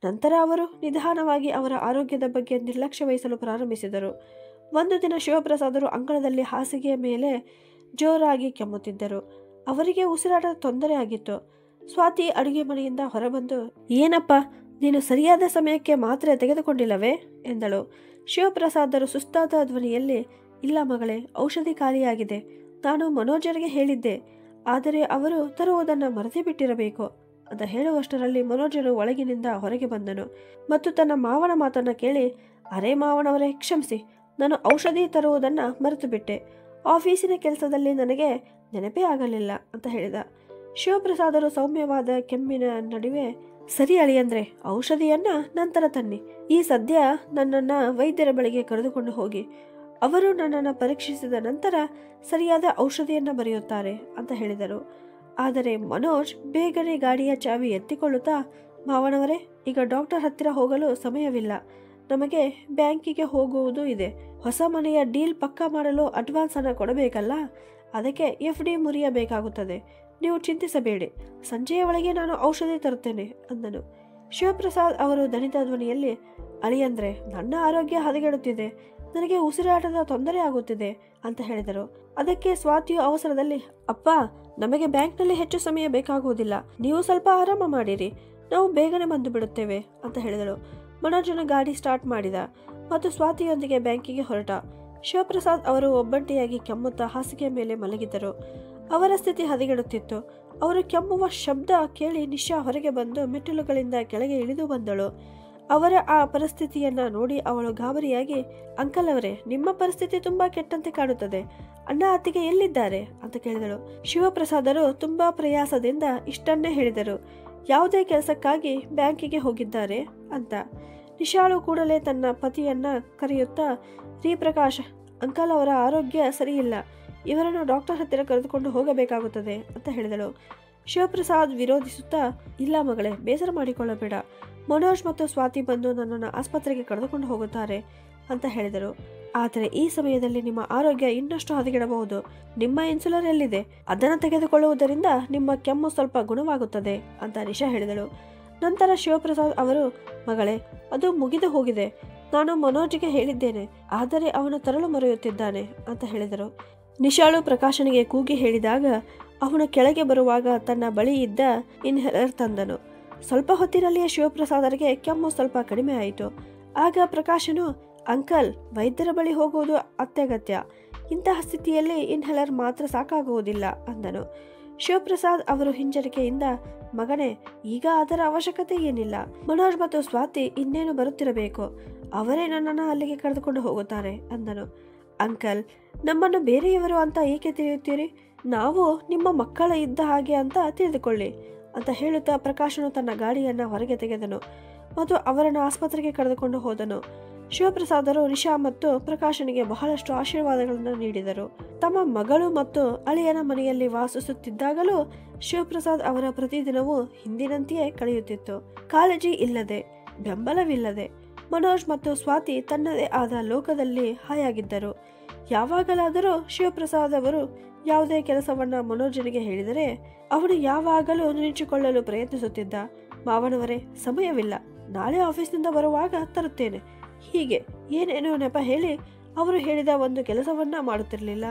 ನಂತರ ಅವರು ನಿಧಾನವಾಗಿ ಅವರ ಆರೋಗ್ಯದ ಬಗ್ಗೆ ನಿರ್ಲಕ್ಷ್ಯ ವಹಿಸಲು ಪ್ರಾರಂಭಿಸಿದರು. ಒಂದು ದಿನ ಶಿವಪ್ರಸಾದರು ಅಂಗಳದಲ್ಲಿ ಹಾಸಿಗೆಯ ಮೇಲೆ ಜೋರಾಗಿ ಕೆಮ್ಮುತ್ತಿದ್ದರು. ಅವರಿಗೆ ಉಸಿರಾಟದ ತೊಂದರೆ ಆಗಿತ್ತು. ಸ್ವಾತಿ ಅಡುಗೆ ಮನೆಯಿಂದ ಹೊರಬಂದು, ಏನಪ್ಪ, ನೀನು ಸರಿಯಾದ ಸಮಯಕ್ಕೆ ಮಾತ್ರೆ ತೆಗೆದುಕೊಂಡಿಲ್ಲವೇ ಎಂದಳು. ಶಿವಪ್ರಸಾದರು ಸುಸ್ತಾದ ಧ್ವನಿಯಲ್ಲಿ, ಇಲ್ಲ ಮಗಳೇ, ಔಷಧಿ ಖಾಲಿಯಾಗಿದೆ. ನಾನು ಮನೋಜರಿಗೆ ಹೇಳಿದ್ದೆ, ಆದರೆ ಅವರು ತರುವುದನ್ನು ಮರೆತೇ ಬಿಟ್ಟಿರಬೇಕು ಅಂತ ಹೇಳುವಷ್ಟರಲ್ಲಿ ಮನೋಜನು ಒಳಗಿನಿಂದ ಹೊರಗೆ ಬಂದನು ಮತ್ತು ತನ್ನ ಮಾವನ ಮಾತನ್ನು ಕೇಳಿ, ಅರೆ ಮಾವನವರೇ, ಕ್ಷಮಿಸಿ, ನಾನು ಔಷಧಿ ತರುವುದನ್ನು ಮರೆತು ಬಿಟ್ಟೆ. ಆಫೀಸಿನ ಕೆಲಸದಲ್ಲಿ ನನಗೆ ನೆನಪೇ ಆಗಲಿಲ್ಲ ಅಂತ ಹೇಳಿದ. ಶಿವಪ್ರಸಾದರು ಸೌಮ್ಯವಾದ ಕೆಮ್ಮಿನ ನಡುವೆ, ಸರಿ ಅಳಿಯಂದ್ರೆ, ಔಷಧಿಯನ್ನ ನಂತರ ತನ್ನಿ. ಈ ಸದ್ಯ ನನ್ನನ್ನು ವೈದ್ಯರ ಬಳಿಗೆ ಕರೆದುಕೊಂಡು ಹೋಗಿ. ಅವರು ನನ್ನನ್ನು ಪರೀಕ್ಷಿಸಿದ ನಂತರ ಸರಿಯಾದ ಔಷಧಿಯನ್ನು ಬರೆಯುತ್ತಾರೆ ಅಂತ ಹೇಳಿದರು. ಆದರೆ ಮನೋಜ್ ಬೇಗನೆ ಗಾಡಿಯ ಚಾವಿ ಎತ್ತಿಕೊಳ್ಳುತ್ತಾ, ಮಾವನವರೇ, ಈಗ ಡಾಕ್ಟರ್ ಹತ್ತಿರ ಹೋಗಲು ಸಮಯವಿಲ್ಲ. ನಮಗೆ ಬ್ಯಾಂಕಿಗೆ ಹೋಗುವುದು ಇದೆ. ಹೊಸ ಮನೆಯ ಡೀಲ್ ಪಕ್ಕಾ ಮಾಡಲು ಅಡ್ವಾನ್ಸ್ ಹಣ ಕೊಡಬೇಕಲ್ಲ, ಅದಕ್ಕೆ FD ಮುರಿಯಬೇಕಾಗುತ್ತದೆ. ನೀವು ಚಿಂತಿಸಬೇಡಿ, ಸಂಜೆಯ ಒಳಗೆ ನಾನು ಔಷಧಿ ತರುತ್ತೇನೆ ಅಂದನು. ಶಿವಪ್ರಸಾದ್ ಅವರು ದಣಿದ ಧ್ವನಿಯಲ್ಲಿ, ಅಳಿಯಂದ್ರೆ ನನ್ನ ಆರೋಗ್ಯ ಹದಗೆಡುತ್ತಿದೆ, ನನಗೆ ಉಸಿರಾಟದ ತೊಂದರೆ ಆಗುತ್ತಿದೆ ಅಂತ ಹೇಳಿದರು. ಅದಕ್ಕೆ ಸ್ವಾತಿಯು ಅವಸರದಲ್ಲಿ, ಅಪ್ಪ, ನಮಗೆ ಬ್ಯಾಂಕ್ನಲ್ಲಿ ಹೆಚ್ಚು ಸಮಯ ಬೇಕಾಗುವುದಿಲ್ಲ, ನೀವು ಸ್ವಲ್ಪ ಆರಾಮ ಮಾಡಿರಿ, ನಾವು ಬೇಗನೆ ಬಂದು ಬಿಡುತ್ತೇವೆ ಅಂತ ಹೇಳಿದಳು. ಮನೋಜನ ಗಾಡಿ ಸ್ಟಾರ್ಟ್ ಮಾಡಿದ ಮತ್ತು ಸ್ವಾತಿಯೊಂದಿಗೆ ಬ್ಯಾಂಕಿಗೆ ಹೊರಟ. ಶಿವಪ್ರಸಾದ್ ಅವರು ಒಬ್ಬಂಟಿಯಾಗಿ ಕೆಮ್ಮುತ್ತಾ ಹಾಸಿಗೆಯ ಮೇಲೆ ಮಲಗಿದ್ದರು. ಅವರ ಸ್ಥಿತಿ ಹದಗೆಡುತ್ತಿತ್ತು. ಅವರು ಕೆಮ್ಮುವ ಶಬ್ದ ಕೇಳಿ ನಿಶಾ ಹೊರಗೆ ಬಂದು ಮೆಟ್ಟಿಲುಗಳಿಂದ ಕೆಳಗೆ ಇಳಿದು ಬಂದಳು. ಅವರ ಆ ಪರಿಸ್ಥಿತಿಯನ್ನ ನೋಡಿ ಅವಳು ಗಾಬರಿಯಾಗಿ, ಅಂಕಲ್ ಅವರೇ, ನಿಮ್ಮ ಪರಿಸ್ಥಿತಿ ತುಂಬಾ ಕೆಟ್ಟಂತೆ ಕಾಣುತ್ತದೆ, ಅಣ್ಣ ಅತ್ತಿಗೆ ಎಲ್ಲಿದ್ದಾರೆ ಅಂತ ಕೇಳಿದಳು. ಶಿವಪ್ರಸಾದರು ತುಂಬಾ ಪ್ರಯಾಸದಿಂದ ಇಷ್ಟನ್ನೇ ಹೇಳಿದರು, ಯಾವುದೇ ಕೆಲಸಕ್ಕಾಗಿ ಬ್ಯಾಂಕಿಗೆ ಹೋಗಿದ್ದಾರೆ ಅಂತ. ನಿಶಾಳು ಕೂಡಲೇ ತನ್ನ ಪತಿಯನ್ನ ಕರೆಯುತ್ತಾ, ರೀ ಪ್ರಕಾಶ್, ಅಂಕಲ್ ಅವರ ಆರೋಗ್ಯ ಸರಿಯಿಲ್ಲ, ಇವರನ್ನು ಡಾಕ್ಟರ್ ಹತ್ತಿರ ಕರೆದುಕೊಂಡು ಹೋಗಬೇಕಾಗುತ್ತದೆ ಅಂತ ಹೇಳಿದಳು. ಶಿವಪ್ರಸಾದ್ ವಿರೋಧಿಸುತ್ತಾ, ಇಲ್ಲ ಮಗಳೇ, ಬೇಸರ ಮಾಡಿಕೊಳ್ಳಬೇಡ, ಮನೋಜ್ ಮತ್ತು ಸ್ವಾತಿ ಬಂದು ನನ್ನನ್ನು ಆಸ್ಪತ್ರೆಗೆ ಕರೆದುಕೊಂಡು ಹೋಗುತ್ತಾರೆ ಅಂತ ಹೇಳಿದರು. ಆದರೆ ಈ ಸಮಯದಲ್ಲಿ ನಿಮ್ಮ ಆರೋಗ್ಯ ಇನ್ನಷ್ಟು ಹದಗೆಡಬಹುದು. ನಿಮ್ಮ ಇನ್ಸುಲರ್ ಎಲ್ಲಿದೆ, ಅದನ್ನು ತೆಗೆದುಕೊಳ್ಳುವುದರಿಂದ ನಿಮ್ಮ ಕೆಮ್ಮು ಸ್ವಲ್ಪ ಗುಣವಾಗುತ್ತದೆ ಅಂತ ನಿಶಾ ಹೇಳಿದಳು. ನಂತರ ಶಿವಪ್ರಸಾದ್ ಅವರು, ಮಗಳೇ, ಅದು ಮುಗಿದು ಹೋಗಿದೆ, ನಾನು ಮನೋಜ್ಗೆ ಹೇಳಿದ್ದೇನೆ, ಆದರೆ ಅವನು ತರಲು ಮರೆಯುತ್ತಿದ್ದಾನೆ ಅಂತ ಹೇಳಿದರು. ನಿಶಾಳು ಪ್ರಕಾಶನಿಗೆ ಕೂಗಿ ಹೇಳಿದಾಗ ಅವನು ಕೆಳಗೆ ಬರುವಾಗ ತನ್ನ ಬಳಿ ಇದ್ದ ಇನ್ಹೇಲರ್ ತಂದನು. ಸ್ವಲ್ಪ ಹೊತ್ತಿನಲ್ಲಿಯೇ ಶಿವಪ್ರಸಾದರಿಗೆ ಕೆಮ್ಮು ಸ್ವಲ್ಪ ಕಡಿಮೆ ಆಯಿತು. ಆಗ ಪ್ರಕಾಶನು, ಅಂಕಲ್, ವೈದ್ಯರ ಬಳಿ ಹೋಗುವುದು ಅತ್ಯಗತ್ಯ, ಇಂತಹ ಸ್ಥಿತಿಯಲ್ಲಿ ಇನ್ಹೇಲರ್ ಮಾತ್ರ ಸಾಕಾಗುವುದಿಲ್ಲ ಅಂದನು. ಶಿವಪ್ರಸಾದ್ ಅವರು ಹಿಂಜರಿಕೆಯಿಂದ, ಮಗನೇ, ಈಗ ಅದರ ಅವಶ್ಯಕತೆ ಏನಿಲ್ಲ, ಮನೋಜ್ ಮತ್ತು ಸ್ವಾತಿ ಇನ್ನೇನು ಬರುತ್ತಿರಬೇಕು, ಅವರೇ ನನ್ನನ್ನು ಅಲ್ಲಿಗೆ ಕರೆದುಕೊಂಡು ಹೋಗುತ್ತಾರೆ ಅಂದನು. ಅಂಕಲ್, ನಮ್ಮನ್ನು ಬೇರೆಯವರು ಅಂತ ಏಕೆ ತಿಳಿಯುತ್ತೀರಿ, ನಾವು ನಿಮ್ಮ ಮಕ್ಕಳ ಇದ್ದ ಹಾಗೆ ಅಂತ ತಿಳಿದುಕೊಳ್ಳಿ ಅಂತ ಹೇಳುತ್ತಾ ಪ್ರಕಾಶನು ತನ್ನ ಗಾಡಿಯನ್ನ ಹೊರಗೆ ತೆಗೆದನು ಮತ್ತು ಅವರನ್ನು ಆಸ್ಪತ್ರೆಗೆ ಕರೆದುಕೊಂಡು ಹೋದನು. ಶಿವಪ್ರಸಾದರು ನಿಶಾ ಮತ್ತು ಪ್ರಕಾಶನಿಗೆ ಬಹಳಷ್ಟು ಆಶೀರ್ವಾದಗಳನ್ನು ನೀಡಿದರು. ತಮ್ಮ ಮಗಳು ಮತ್ತು ಅಳಿಯನ ಮನೆಯಲ್ಲಿ ವಾಸಿಸುತ್ತಿದ್ದಾಗಲೂ ಶಿವಪ್ರಸಾದ್ ಅವರ ಪ್ರತಿದಿನವೂ ಹಿಂದಿನಂತೆಯೇ ಕಳೆಯುತ್ತಿತ್ತು. ಕಾಳಜಿ ಇಲ್ಲದೆ, ಬೆಂಬಲವಿಲ್ಲದೆ. ಮನೋಜ್ ಮತ್ತು ಸ್ವಾತಿ ತನ್ನದೇ ಆದ ಲೋಕದಲ್ಲಿ ಹಾಯಾಗಿದ್ದರು. ಯಾವಾಗಲಾದರೂ ಶಿವಪ್ರಸಾದ್ ಅವರು ಯಾವುದೇ ಕೆಲಸವನ್ನ ಮನೋಜನಿಗೆ ಹೇಳಿದರೆ ಅವನು ಯಾವಾಗಲೂ ನೆನೆಸಿಕೊಳ್ಳಲು ಪ್ರಯತ್ನಿಸುತ್ತಿದ್ದ. ಮಾವನವರೇ, ಸಮಯವಿಲ್ಲ, ನಾಳೆ ಆಫೀಸ್ನಿಂದ ಬರುವಾಗ ತರುತ್ತೇನೆ, ಹೀಗೆ ಏನೇನೋ ನೆಪ ಹೇಳಿ ಅವರು ಹೇಳಿದ ಒಂದು ಕೆಲಸವನ್ನ ಮಾಡುತ್ತಿರಲಿಲ್ಲ.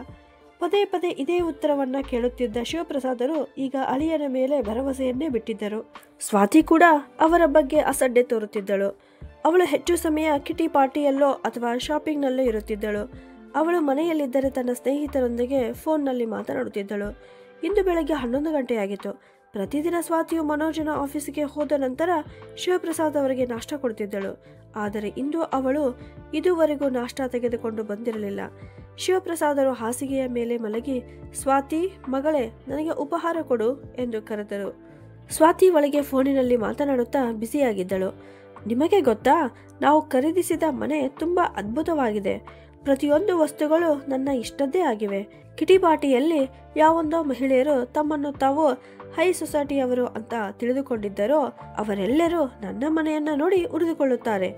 ಪದೇ ಪದೇ ಇದೇ ಉತ್ತರವನ್ನ ಕೇಳುತ್ತಿದ್ದ ಶಿವಪ್ರಸಾದರು ಈಗ ಅಳಿಯನ ಮೇಲೆ ಭರವಸೆಯನ್ನೇ ಬಿಟ್ಟಿದ್ದರು. ಸ್ವಾತಿ ಕೂಡ ಅವರ ಬಗ್ಗೆ ಅಸಡ್ಡೆ ತೋರುತ್ತಿದ್ದಳು. ಅವಳು ಹೆಚ್ಚು ಸಮಯ ಕಿಟಿ ಪಾರ್ಟಿಯಲ್ಲೋ ಅಥವಾ ಶಾಪಿಂಗ್ನಲ್ಲೋ ಇರುತ್ತಿದ್ದಳು. ಅವಳು ಮನೆಯಲ್ಲಿದ್ದರೆ ತನ್ನ ಸ್ನೇಹಿತರೊಂದಿಗೆ ಫೋನ್ನಲ್ಲಿ ಮಾತನಾಡುತ್ತಿದ್ದಳು. ಇಂದು ಬೆಳಗ್ಗೆ 11 ಗಂಟೆಯಾಗಿತ್ತು. ಪ್ರತಿದಿನ ಸ್ವಾತಿಯು ಮನೋಜನ ಆಫೀಸಿಗೆ ಹೋದ ನಂತರ ಶಿವಪ್ರಸಾದ್ ಅವರಿಗೆ ನಾಷ್ಟ ಕೊಡುತ್ತಿದ್ದಳು. ಆದರೆ ಇಂದು ಅವಳು ಇದುವರೆಗೂ ನಾಷ್ಟ ತೆಗೆದುಕೊಂಡು ಬಂದಿರಲಿಲ್ಲ. ಶಿವಪ್ರಸಾದರು ಹಾಸಿಗೆಯ ಮೇಲೆ ಮಲಗಿ, ಸ್ವಾತಿ, ಮಗಳೇ, ನನಗೆ ಉಪಹಾರ ಕೊಡು ಎಂದು ಕರೆದರು. ಸ್ವಾತಿ ಒಳಗೆ ಫೋನಿನಲ್ಲಿ ಮಾತನಾಡುತ್ತಾ ಬ್ಯುಸಿಯಾಗಿದ್ದಳು. ನಿಮಗೆ ಗೊತ್ತಾ, ನಾವು ಖರೀದಿಸಿದ ಮನೆ ತುಂಬಾ ಅದ್ಭುತವಾಗಿದೆ. ಪ್ರತಿಯೊಂದು ವಸ್ತುಗಳು ನನ್ನ ಇಷ್ಟದ್ದೇ ಆಗಿವೆ. ಕಿಟಿ ಪಾರ್ಟಿಯಲ್ಲಿ ಯಾವೊಂದೋ ಮಹಿಳೆಯರು ತಮ್ಮನ್ನು ತಾವು ಹೈ ಸೊಸೈಟಿಯವರು ಅಂತ ತಿಳಿದುಕೊಂಡಿದ್ದರೋ ಅವರೆಲ್ಲರೂ ನನ್ನ ಮನೆಯನ್ನ ನೋಡಿ ಉರಿದುಕೊಳ್ಳುತ್ತಾರೆ.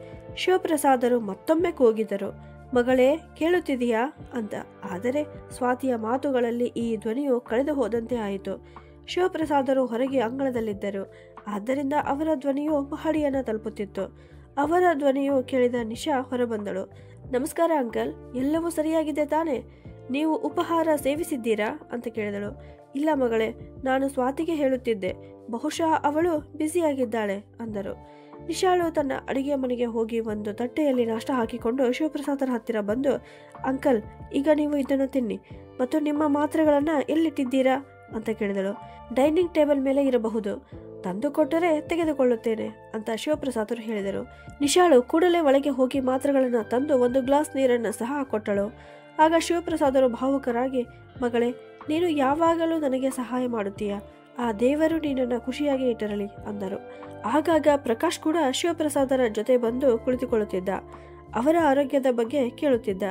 ಶಿವಪ್ರಸಾದರು ಮತ್ತೊಮ್ಮೆ ಕೂಗಿದರು, ಮಗಳೇ, ಕೇಳುತ್ತಿದೆಯಾ ಅಂತ. ಆದರೆ ಸ್ವಾತಿಯ ಮಾತುಗಳಲ್ಲಿ ಈ ಧ್ವನಿಯು ಕಳೆದು ಹೋದಂತೆ ಆಯಿತು. ಶಿವಪ್ರಸಾದರು ಹೊರಗೆ ಅಂಗಳದಲ್ಲಿದ್ದರು. ಆದ್ದರಿಂದ ಅವರ ಧ್ವನಿಯು ಮಹಡಿಯನ್ನ ತಲುಪುತ್ತಿತ್ತು. ಅವರ ಧ್ವನಿಯು ಕೇಳಿದ ನಿಶಾ ಹೊರಬಂದಳು. ನಮಸ್ಕಾರ ಅಂಕಲ್, ಎಲ್ಲವೂ ಸರಿಯಾಗಿದೆ ತಾನೆ? ನೀವು ಉಪಹಾರ ಸೇವಿಸಿದ್ದೀರಾ ಅಂತ ಕೇಳಿದಳು. ಇಲ್ಲ ಮಗಳೇ, ನಾನು ಸ್ವಾತಿಗೆ ಹೇಳುತ್ತಿದ್ದೆ, ಬಹುಶಃ ಅವಳು ಬ್ಯುಸಿಯಾಗಿದ್ದಾಳೆ ಅಂದರು. ನಿಶಾಳು ತನ್ನ ಅಡಿಗೆ ಮನೆಗೆ ಹೋಗಿ ಒಂದು ತಟ್ಟೆಯಲ್ಲಿ ನಾಷ್ಟ ಹಾಕಿಕೊಂಡು ಶಿವಪ್ರಸಾದರ ಹತ್ತಿರ ಬಂದು, ಅಂಕಲ್, ಈಗ ನೀವು ಇದನ್ನು ತಿನ್ನಿ ಮತ್ತು ನಿಮ್ಮ ಮಾತ್ರೆಗಳನ್ನ ಎಲ್ಲಿಟ್ಟಿದ್ದೀರಾ ಅಂತ ಕೇಳಿದಳು. ಡೈನಿಂಗ್ ಟೇಬಲ್ ಮೇಲೆ ಇರಬಹುದು, ತಂದು ಕೊಟ್ಟರೆ ತೆಗೆದುಕೊಳ್ಳುತ್ತೇನೆ ಅಂತ ಶಿವಪ್ರಸಾದರು ಹೇಳಿದರು. ನಿಶಾಳು ಕೂಡಲೇ ಒಳಗೆ ಹೋಗಿ ಮಾತ್ರೆಗಳನ್ನು ತಂದು ಒಂದು ಗ್ಲಾಸ್ ನೀರನ್ನು ಸಹ ಕೊಟ್ಟಳು. ಆಗ ಶಿವಪ್ರಸಾದರು ಭಾವುಕರಾಗಿ, ಮಗಳೇ, ನೀನು ಯಾವಾಗಲೂ ನನಗೆ ಸಹಾಯ ಮಾಡುತ್ತೀಯಾ, ಆ ದೇವರು ನಿನ್ನನ್ನು ಖುಷಿಯಾಗಿ ಇಟ್ಟಿರಲಿ ಅಂದರು. ಆಗಾಗ ಪ್ರಕಾಶ್ ಕೂಡ ಶಿವಪ್ರಸಾದರ ಜೊತೆ ಬಂದು ಕುಳಿತುಕೊಳ್ಳುತ್ತಿದ್ದ. ಅವರ ಆರೋಗ್ಯದ ಬಗ್ಗೆ ಕೇಳುತ್ತಿದ್ದ.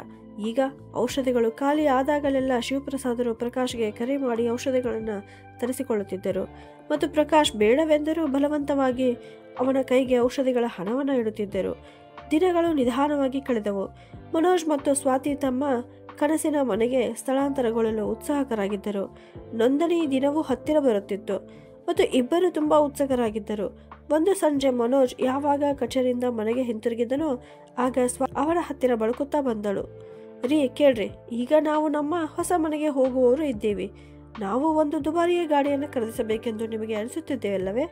ಈಗ ಔಷಧಿಗಳು ಖಾಲಿ ಆದಾಗಲೆಲ್ಲ ಶಿವಪ್ರಸಾದರು ಪ್ರಕಾಶ್ಗೆ ಕರೆ ಮಾಡಿ ಔಷಧಿಗಳನ್ನು ತರಿಸಿಕೊಳ್ಳುತ್ತಿದ್ದರು ಮತ್ತು ಪ್ರಕಾಶ್ ಬೇಡವೆಂದರೂ ಬಲವಂತವಾಗಿ ಅವನ ಕೈಗೆ ಔಷಧಿಗಳ ಹಣವನ್ನು ಇಡುತ್ತಿದ್ದರು. ದಿನಗಳು ನಿಧಾನವಾಗಿ ಕಳೆದವು. ಮನೋಜ್ ಮತ್ತು ಸ್ವಾತಿ ತಮ್ಮ ಕನಸಿನ ಮನೆಗೆ ಸ್ಥಳಾಂತರಗೊಳ್ಳಲು ಉತ್ಸಾಹಕರಾಗಿದ್ದರು. ನೋಂದಣಿ ದಿನವೂ ಹತ್ತಿರ ಬರುತ್ತಿತ್ತು ಮತ್ತು ಇಬ್ಬರು ತುಂಬಾ ಉತ್ಸುಕರಾಗಿದ್ದರು. ಒಂದು ಸಂಜೆ ಮನೋಜ್ ಯಾವಾಗ ಕಚೇರಿಯಿಂದ ಮನೆಗೆ ಹಿಂತಿರುಗಿದನೋ ಆಗ ಅವಳ ಹತ್ತಿರ ಬಳುಕುತ್ತಾ ಬಂದಳು. ರೀ ಕೇಳ್ರಿ, ಈಗ ನಾವು ನಮ್ಮ ಹೊಸ ಮನೆಗೆ ಹೋಗುವವರು ಇದ್ದೀವಿ. ನಾವು ಒಂದು ದುಬಾರಿಯ ಗಾಡಿಯನ್ನು ಖರೀದಿಸಬೇಕೆಂದು ನಿಮಗೆ ಅನಿಸುತ್ತಿದ್ದೇವಲ್ಲವೇ?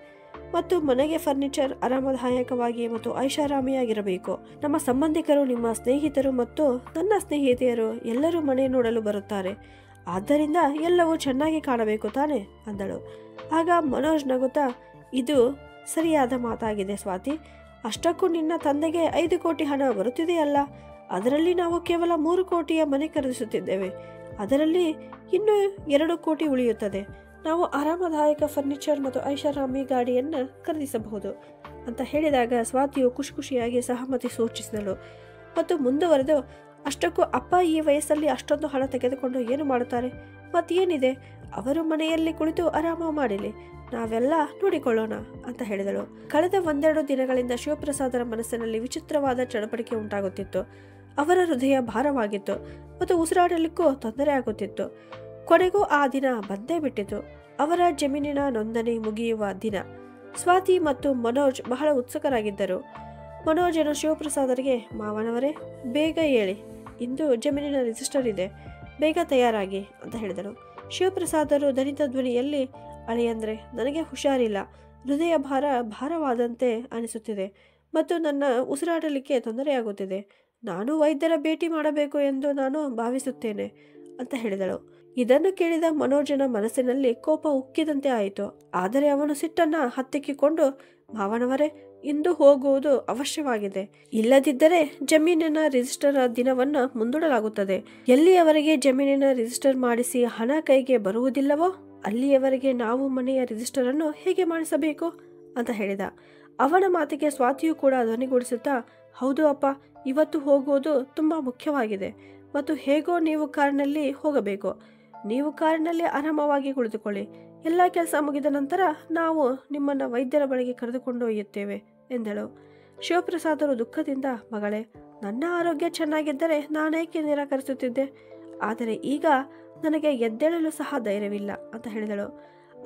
ಮತ್ತು ಮನೆಗೆ ಫರ್ನಿಚರ್ ಆರಾಮದಾಯಕವಾಗಿ ಮತ್ತು ಐಷಾರಾಮಿಯಾಗಿರಬೇಕು. ನಮ್ಮ ಸಂಬಂಧಿಕರು, ನಿಮ್ಮ ಸ್ನೇಹಿತರು ಮತ್ತು ನನ್ನ ಸ್ನೇಹಿತೆಯರು ಎಲ್ಲರೂ ಮನೆ ನೋಡಲು ಬರುತ್ತಾರೆ. ಆದ್ದರಿಂದ ಎಲ್ಲವೂ ಚೆನ್ನಾಗಿ ಕಾಣಬೇಕು ತಾನೆ ಅಂದಳು. ಆಗ ಮನೋಜ್ ನಗುತ್ತಾ, ಇದು ಸರಿಯಾದ ಮಾತಾಗಿದೆ ಸ್ವಾತಿ. ಅಷ್ಟಕ್ಕೂ ನಿನ್ನ ತಂದೆಗೆ 5 ಕೋಟಿ ಹಣ ಬರುತ್ತಿದೆಯಲ್ಲ. ಅದರಲ್ಲಿ ನಾವು ಕೇವಲ 3 ಕೋಟಿಯ ಮನೆ ಖರೀದಿಸುತ್ತಿದ್ದೇವೆ. ಅದರಲ್ಲಿ ಇನ್ನೂ 2 ಕೋಟಿ ಉಳಿಯುತ್ತದೆ. ನಾವು ಆರಾಮದಾಯಕ ಫರ್ನಿಚರ್ ಮತ್ತು ಐಷಾರಾಮಿ ಗಾಡಿಯನ್ನು ಖರೀದಿಸಬಹುದು ಅಂತ ಹೇಳಿದಾಗ ಸ್ವಾತಿಯು ಖುಷಿಯಾಗಿ ಸಹಮತಿ ಸೂಚಿಸಿದಳು ಮತ್ತು ಮುಂದುವರೆದು, ಅಷ್ಟಕ್ಕೂ ಅಪ್ಪ ಈ ವಯಸ್ಸಲ್ಲಿ ಅಷ್ಟೊಂದು ಹಣ ತೆಗೆದುಕೊಂಡು ಏನು ಮಾಡುತ್ತಾರೆ? ಮತ್ತೇನಿದೆ, ಅವರು ಮನೆಯಲ್ಲಿ ಕುಳಿತು ಆರಾಮ ಮಾಡಲಿ, ನಾವೆಲ್ಲ ನೋಡಿಕೊಳ್ಳೋಣ ಅಂತ ಹೇಳಿದಳು. ಕಳೆದ 1-2 ದಿನಗಳಿಂದ ಶಿವಪ್ರಸಾದರ ಮನಸ್ಸಿನಲ್ಲಿ ವಿಚಿತ್ರವಾದ ಚಡಪಡಿಕೆ ಉಂಟಾಗುತ್ತಿತ್ತು. ಅವರ ಹೃದಯ ಭಾರವಾಗಿತ್ತು ಮತ್ತು ಉಸಿರಾಡಲಿಕ್ಕೂ ತೊಂದರೆ ಆಗುತ್ತಿತ್ತು. ಕೊನೆಗೂ ಆ ದಿನ ಬಂದೇ ಬಿಟ್ಟಿತು. ಅವರ ಜಮೀನಿನ ನೋಂದಣಿ ಮುಗಿಯುವ ದಿನ. ಸ್ವಾತಿ ಮತ್ತು ಮನೋಜ್ ಬಹಳ ಉತ್ಸುಕರಾಗಿದ್ದರು. ಮನೋಜನು ಶಿವಪ್ರಸಾದರಿಗೆ, ಮಾವನವರೇ ಬೇಗ ಹೇಳಿ, ಇಂದು ಜಮೀನಿನ ರಿಜಿಸ್ಟರ್ ಇದೆ, ಬೇಗ ತಯಾರಾಗಿ ಅಂತ ಹೇಳಿದರು. ಶಿವಪ್ರಸಾದರು ದಣಿದ ಧ್ವನಿಯಲ್ಲಿ, ಅಳಿಯಂದ್ರೆ ನನಗೆ ಹುಷಾರಿಲ್ಲ, ಹೃದಯ ಭಾರವಾದಂತೆ ಅನಿಸುತ್ತಿದೆ ಮತ್ತು ನನ್ನ ಉಸಿರಾಡಲಿಕ್ಕೆ ತೊಂದರೆಯಾಗುತ್ತಿದೆ. ನಾನು ವೈದ್ಯರ ಭೇಟಿ ಮಾಡಬೇಕು ಎಂದು ನಾನು ಭಾವಿಸುತ್ತೇನೆ ಅಂತ ಹೇಳಿದಳು. ಇದನ್ನು ಕೇಳಿದ ಮನೋಜನ ಮನಸ್ಸಿನಲ್ಲಿ ಕೋಪ ಉಕ್ಕಿದಂತೆ ಆಯಿತು. ಆದರೆ ಅವನು ಸಿಟ್ಟನ್ನು ಹತ್ತಿಕ್ಕಿಕೊಂಡು, ಮಾವನವರೇ ಇಂದು ಹೋಗುವುದು ಅವಶ್ಯವಾಗಿದೆ, ಇಲ್ಲದಿದ್ದರೆ ಜಮೀನಿನ ರಿಜಿಸ್ಟರ್ ದಿನವನ್ನು ಮುಂದೂಡಲಾಗುತ್ತದೆ. ಎಲ್ಲಿಯವರೆಗೆ ಜಮೀನಿನ ರಿಜಿಸ್ಟರ್ ಮಾಡಿಸಿ ಹಣ ಕೈಗೆ ಬರುವುದಿಲ್ಲವೋ ಅಲ್ಲಿಯವರೆಗೆ ನಾವು ಮನೆಯ ರಿಜಿಸ್ಟರ್ ಅನ್ನು ಹೇಗೆ ಮಾಡಿಸಬೇಕು ಅಂತ ಹೇಳಿದ. ಅವನ ಮಾತಿಗೆ ಸ್ವಾತಿಯು ಕೂಡ ಧ್ವನಿಗೂಡಿಸುತ್ತಾ, ಹೌದು ಅಪ್ಪ, ಇವತ್ತು ಹೋಗುವುದು ತುಂಬಾ ಮುಖ್ಯವಾಗಿದೆ ಮತ್ತು ಹೇಗೋ ನೀವು ಕಾರಿನಲ್ಲಿ ಹೋಗಬೇಕು. ನೀವು ಕಾರಿನಲ್ಲಿ ಆರಾಮವಾಗಿ ಕುಳಿತುಕೊಳ್ಳಿ. ಎಲ್ಲ ಕೆಲಸ ಮುಗಿದ ನಂತರ ನಾವು ನಿಮ್ಮನ್ನು ವೈದ್ಯರ ಬಳಿಗೆ ಕರೆದುಕೊಂಡು ಒಯ್ಯುತ್ತೇವೆ ಎಂದಳು. ಶಿವಪ್ರಸಾದರು ದುಃಖದಿಂದ, ಮಗಳೇ, ನನ್ನ ಆರೋಗ್ಯ ಚೆನ್ನಾಗಿದ್ದರೆ ನಾನೇಕೆ ನಿರಾಕರಿಸುತ್ತಿದ್ದೆ, ಆದರೆ ಈಗ ನನಗೆ ಎದ್ದೇಳಲು ಸಹ ಧೈರ್ಯವಿಲ್ಲ ಅಂತ ಹೇಳಿದಳು.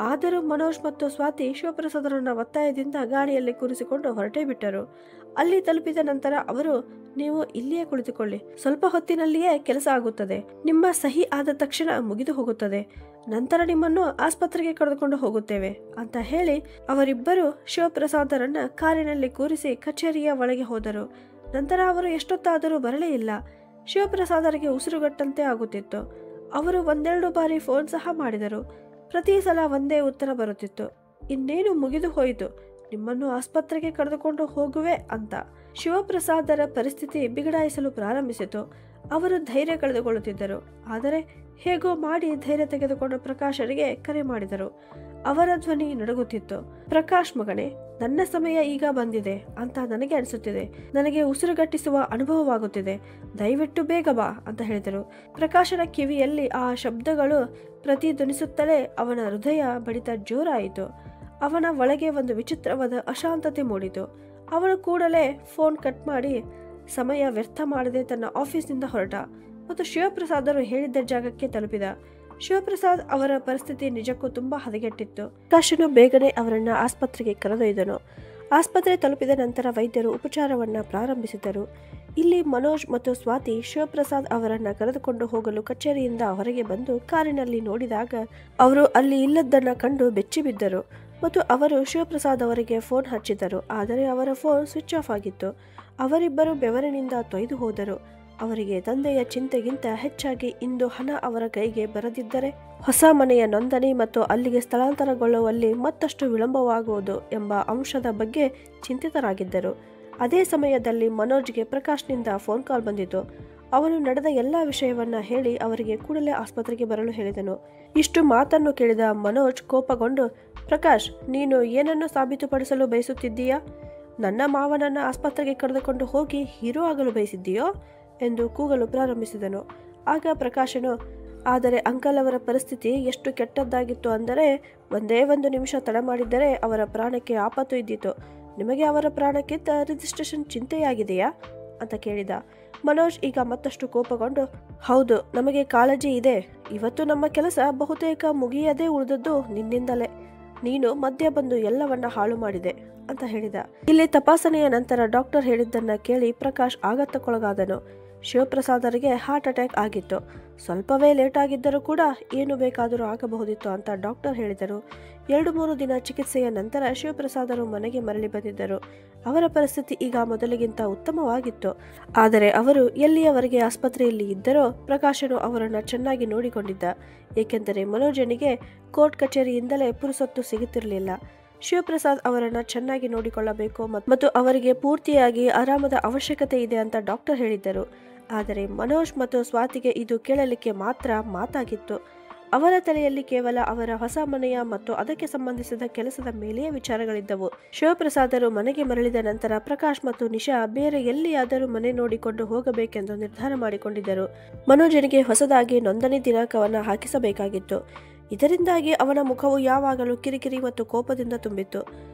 ಆದರೂ ಮನೋಜ್ ಮತ್ತು ಸ್ವಾತಿ ಶಿವಪ್ರಸಾದರನ್ನ ಒತ್ತಾಯದಿಂದ ಗಾಡಿಯಲ್ಲಿ ಕೂರಿಸಿಕೊಂಡು ಹೊರಟೇ ಬಿಟ್ಟರು. ಅಲ್ಲಿ ತಲುಪಿದ ನಂತರ ಅವರು, ನೀವು ಇಲ್ಲಿಯೇ ಕುಳಿತುಕೊಳ್ಳಿ, ಸ್ವಲ್ಪ ಹೊತ್ತಿನಲ್ಲಿಯೇ ಕೆಲಸ ಆಗುತ್ತದೆ, ನಿಮ್ಮ ಸಹಿ ಆದ ತಕ್ಷಣ ಮುಗಿದು ಹೋಗುತ್ತದೆ, ನಂತರ ನಿಮ್ಮನ್ನು ಆಸ್ಪತ್ರೆಗೆ ಕರೆದುಕೊಂಡು ಹೋಗುತ್ತೇವೆ ಅಂತ ಹೇಳಿ ಅವರಿಬ್ಬರು ಶಿವಪ್ರಸಾದರನ್ನ ಕಾರಿನಲ್ಲಿ ಕೂರಿಸಿ ಕಚೇರಿಯ ಒಳಗೆ ಹೋದರು. ನಂತರ ಅವರು ಎಷ್ಟೊತ್ತಾದರೂ ಬರಲೇ ಇಲ್ಲ. ಶಿವಪ್ರಸಾದರಿಗೆ ಉಸಿರುಗಟ್ಟಂತೆ ಆಗುತ್ತಿತ್ತು. ಅವರು 1-2 ಬಾರಿ ಫೋನ್ ಸಹ ಮಾಡಿದರು. ಪ್ರತಿ ಸಲ ಒಂದೇ ಉತ್ತರ ಬರುತ್ತಿತ್ತು, ಇನ್ನೇನು ಮುಗಿದು ಹೋಯಿತು, ನಿಮ್ಮನ್ನು ಆಸ್ಪತ್ರೆಗೆ ಕರೆದುಕೊಂಡು ಹೋಗುವೆ ಅಂತ. ಶಿವಪ್ರಸಾದರ ಪರಿಸ್ಥಿತಿ ಬಿಗಡಾಯಿಸಲು ಪ್ರಾರಂಭಿಸಿತು. ಅವರು ಧೈರ್ಯ ಕಳೆದುಕೊಳ್ಳುತ್ತಿದ್ದರು. ಆದರೆ ಹೇಗೋ ಮಾಡಿ ಧೈರ್ಯ ತೆಗೆದುಕೊಂಡು ಪ್ರಕಾಶರಿಗೆ ಕರೆ ಮಾಡಿದರು. ಅವರ ಧ್ವನಿ ನಡುಗುತ್ತಿತ್ತು. ಪ್ರಕಾಶ್ ಮಗನೇ, ನನ್ನ ಸಮಯ ಈಗ ಬಂದಿದೆ ಅಂತ ನನಗೆ ಅನಿಸುತ್ತಿದೆ. ನನಗೆ ಉಸಿರುಗಟ್ಟಿಸುವ ಅನುಭವವಾಗುತ್ತಿದೆ. ದಯವಿಟ್ಟು ಬೇಗ ಬಾ ಅಂತ ಹೇಳಿದರು. ಪ್ರಕಾಶನ ಕಿವಿಯಲ್ಲಿ ಆ ಶಬ್ದಗಳು ಪ್ರತಿಧ್ವನಿಸುತ್ತಲೇ ಅವನ ಹೃದಯ ಬಡಿತ ಜೋರಾಯಿತು. ಅವನ ಒಳಗೆ ಒಂದು ವಿಚಿತ್ರವಾದ ಅಶಾಂತತೆ ಮೂಡಿತು. ಅವನು ಕೂಡಲೇ ಫೋನ್ ಕಟ್ ಮಾಡಿ ಸಮಯ ವ್ಯರ್ಥ ಮಾಡದೆ ತನ್ನ ಆಫೀಸ್ನಿಂದ ಹೊರಟ ಮತ್ತು ಶಿವಪ್ರಸಾದರು ಹೇಳಿದ್ದ ಜಾಗಕ್ಕೆ ತಲುಪಿದ. ಶಿವಪ್ರಸಾದ್ ಅವರ ಪರಿಸ್ಥಿತಿ ನಿಜಕ್ಕೂ ತುಂಬಾ ಹದಗೆಟ್ಟಿತ್ತು. ಪ್ರಕಾಶನು ಬೇಗನೆ ಅವರನ್ನ ಆಸ್ಪತ್ರೆಗೆ ಕರೆದೊಯ್ದನು. ಆಸ್ಪತ್ರೆ ತಲುಪಿದ ನಂತರ ವೈದ್ಯರು ಉಪಚಾರವನ್ನ ಪ್ರಾರಂಭಿಸಿದರು. ಇಲ್ಲಿ ಮನೋಜ್ ಮತ್ತು ಸ್ವಾತಿ ಶಿವಪ್ರಸಾದ್ ಅವರನ್ನ ಕರೆದುಕೊಂಡು ಹೋಗಲು ಕಚೇರಿಯಿಂದ ಹೊರಗೆ ಬಂದು ಕಾರಿನಲ್ಲಿ ನೋಡಿದಾಗ ಅವರು ಅಲ್ಲಿ ಇಲ್ಲದನ್ನ ಕಂಡು ಬೆಚ್ಚಿ ಬಿದ್ದರು ಮತ್ತು ಅವರು ಶಿವಪ್ರಸಾದ್ ಅವರಿಗೆ ಫೋನ್ ಹಚ್ಚಿದರು. ಆದರೆ ಅವರ ಫೋನ್ ಸ್ವಿಚ್ ಆಫ್ ಆಗಿತ್ತು. ಅವರಿಬ್ಬರು ಬೆವರಿನಿಂದ ತೊಯ್ದು ಹೋದರು. ಅವರಿಗೆ ತಂದೆಯ ಚಿಂತೆಗಿಂತ ಹೆಚ್ಚಾಗಿ ಇಂದು ಹಣ ಅವರ ಕೈಗೆ ಬರದಿದ್ದರೆ ಹೊಸ ಮನೆಯ ನೋಂದಣಿ ಮತ್ತು ಅಲ್ಲಿಗೆ ಸ್ಥಳಾಂತರಗೊಳ್ಳುವಲ್ಲಿ ಮತ್ತಷ್ಟು ವಿಳಂಬವಾಗುವುದು ಎಂಬ ಅಂಶದ ಬಗ್ಗೆ ಚಿಂತಿತರಾಗಿದ್ದರು. ಅದೇ ಸಮಯದಲ್ಲಿ ಮನೋಜ್ಗೆ ಪ್ರಕಾಶ್ನಿಂದ ಫೋನ್ ಕಾಲ್ ಬಂದಿತು. ಅವನು ನಡೆದ ಎಲ್ಲ ವಿಷಯವನ್ನ ಹೇಳಿ ಅವರಿಗೆ ಕೂಡಲೇ ಆಸ್ಪತ್ರೆಗೆ ಬರಲು ಹೇಳಿದನು. ಇಷ್ಟು ಮಾತನ್ನು ಕೇಳಿದ ಮನೋಜ್ ಕೋಪಗೊಂಡು, ಪ್ರಕಾಶ್, ನೀನು ಏನನ್ನು ಸಾಬೀತುಪಡಿಸಲು ಬಯಸುತ್ತಿದ್ದೀಯಾ? ನನ್ನ ಮಾವನನ್ನ ಆಸ್ಪತ್ರೆಗೆ ಕರೆದುಕೊಂಡು ಹೋಗಿ ಹೀರೋ ಆಗಲು ಬಯಸಿದ್ದೀಯೋ ಎಂದು ಕೂಗಲು ಪ್ರಾರಂಭಿಸಿದನು. ಆಗ ಪ್ರಕಾಶನು, ಆದರೆ ಅಂಕಲ್ ಅವರ ಪರಿಸ್ಥಿತಿ ಎಷ್ಟು ಕೆಟ್ಟದ್ದಾಗಿತ್ತು ಅಂದರೆ ಒಂದೇ 1 ನಿಮಿಷ ತಡ ಮಾಡಿದ್ದರೆ ಅವರ ಪ್ರಾಣಕ್ಕೆ ಆಪತ್ತು ಇದ್ದಿತು. ನಿಮಗೆ ಅವರ ಪ್ರಾಣಕ್ಕಿಂತ ರಿಜಿಸ್ಟ್ರೇಷನ್ ಚಿಂತೆಯಾಗಿದೆಯಾ ಅಂತ ಕೇಳಿದ. ಮನೋಜ್ ಈಗ ಮತ್ತಷ್ಟು ಕೋಪಗೊಂಡು, ಹೌದು, ನಮಗೆ ಕಾಳಜಿ ಇದೆ. ಇವತ್ತು ನಮ್ಮ ಕೆಲಸ ಬಹುತೇಕ ಮುಗಿಯದೇ ಉಳಿದದ್ದು ನಿನ್ನಿಂದಲೇ. ನೀನು ಮಧ್ಯ ಬಂದು ಎಲ್ಲವನ್ನ ಹಾಳು ಮಾಡಿದೆ ಅಂತ ಹೇಳಿದ. ಇಲ್ಲಿ ತಪಾಸಣೆಯ ನಂತರ ಡಾಕ್ಟರ್ ಹೇಳಿದ್ದನ್ನ ಕೇಳಿ ಪ್ರಕಾಶ್ ಆಘಾತಕ್ಕೊಳಗಾದನು. ಶಿವಪ್ರಸಾದರಿಗೆ ಹಾರ್ಟ್ ಅಟ್ಯಾಕ್ ಆಗಿತ್ತು. ಸ್ವಲ್ಪವೇ ಲೇಟ್ ಆಗಿದ್ದರೂ ಕೂಡ ಏನು ಬೇಕಾದರೂ ಆಗಬಹುದಿತ್ತು ಅಂತ ಡಾಕ್ಟರ್ ಹೇಳಿದರು. 2-3 ದಿನ ಚಿಕಿತ್ಸೆಯ ನಂತರ ಶಿವಪ್ರಸಾದರು ಮನೆಗೆ ಮರಳಿ ಬಂದಿದ್ದರು. ಅವರ ಪರಿಸ್ಥಿತಿ ಈಗ ಮೊದಲಿಗಿಂತ ಉತ್ತಮವಾಗಿತ್ತು. ಆದರೆ ಅವರು ಎಲ್ಲಿಯವರೆಗೆ ಆಸ್ಪತ್ರೆಯಲ್ಲಿ ಇದ್ದರೋ ಪ್ರಕಾಶನು ಅವರನ್ನು ಚೆನ್ನಾಗಿ ನೋಡಿಕೊಂಡಿದ್ದ. ಏಕೆಂದರೆ ಮನೋಜನಿಗೆ ಕೋರ್ಟ್ ಕಚೇರಿಯಿಂದಲೇ ಪುರುಸೊತ್ತು ಸಿಗುತ್ತಿರಲಿಲ್ಲ. ಶಿವಪ್ರಸಾದ್ ಅವರನ್ನು ಚೆನ್ನಾಗಿ ನೋಡಿಕೊಳ್ಳಬೇಕು ಮತ್ತು ಅವರಿಗೆ ಪೂರ್ತಿಯಾಗಿ ಆರಾಮದ ಅವಶ್ಯಕತೆ ಇದೆ ಅಂತ ಡಾಕ್ಟರ್ ಹೇಳಿದ್ದರು. ಆದರೆ ಮನೋಜ್ ಮತ್ತು ಸ್ವಾತಿಗೆ ಇದು ಕೇಳಲಿಕ್ಕೆ ಮಾತ್ರ ಮಾತಾಗಿತ್ತು. ಅವರ ತಲೆಯಲ್ಲಿ ಕೇವಲ ಅವರ ಹೊಸ ಮನೆಯ ಮತ್ತು ಅದಕ್ಕೆ ಸಂಬಂಧಿಸಿದ ಕೆಲಸದ ಮೇಲೆಯೇ ವಿಚಾರಗಳಿದ್ದವು. ಶಿವಪ್ರಸಾದರು ಮನೆಗೆ ಮರಳಿದ ನಂತರ ಪ್ರಕಾಶ್ ಮತ್ತು ನಿಶಾ ಬೇರೆ ಎಲ್ಲಿಯಾದರೂ ಮನೆ ನೋಡಿಕೊಂಡು ಹೋಗಬೇಕೆಂದು ನಿರ್ಧಾರ ಮಾಡಿಕೊಂಡಿದ್ದರು. ಮನೋಜನಿಗೆ ಹೊಸದಾಗಿ ನೋಂದಣಿ ದಿನಾಂಕವನ್ನು ಹಾಕಿಸಬೇಕಾಗಿತ್ತು. ಇದರಿಂದಾಗಿ ಅವನ ಮುಖವು ಯಾವಾಗಲೂ ಕಿರಿಕಿರಿ ಮತ್ತು ಕೋಪದಿಂದ ತುಂಬಿತ್ತು.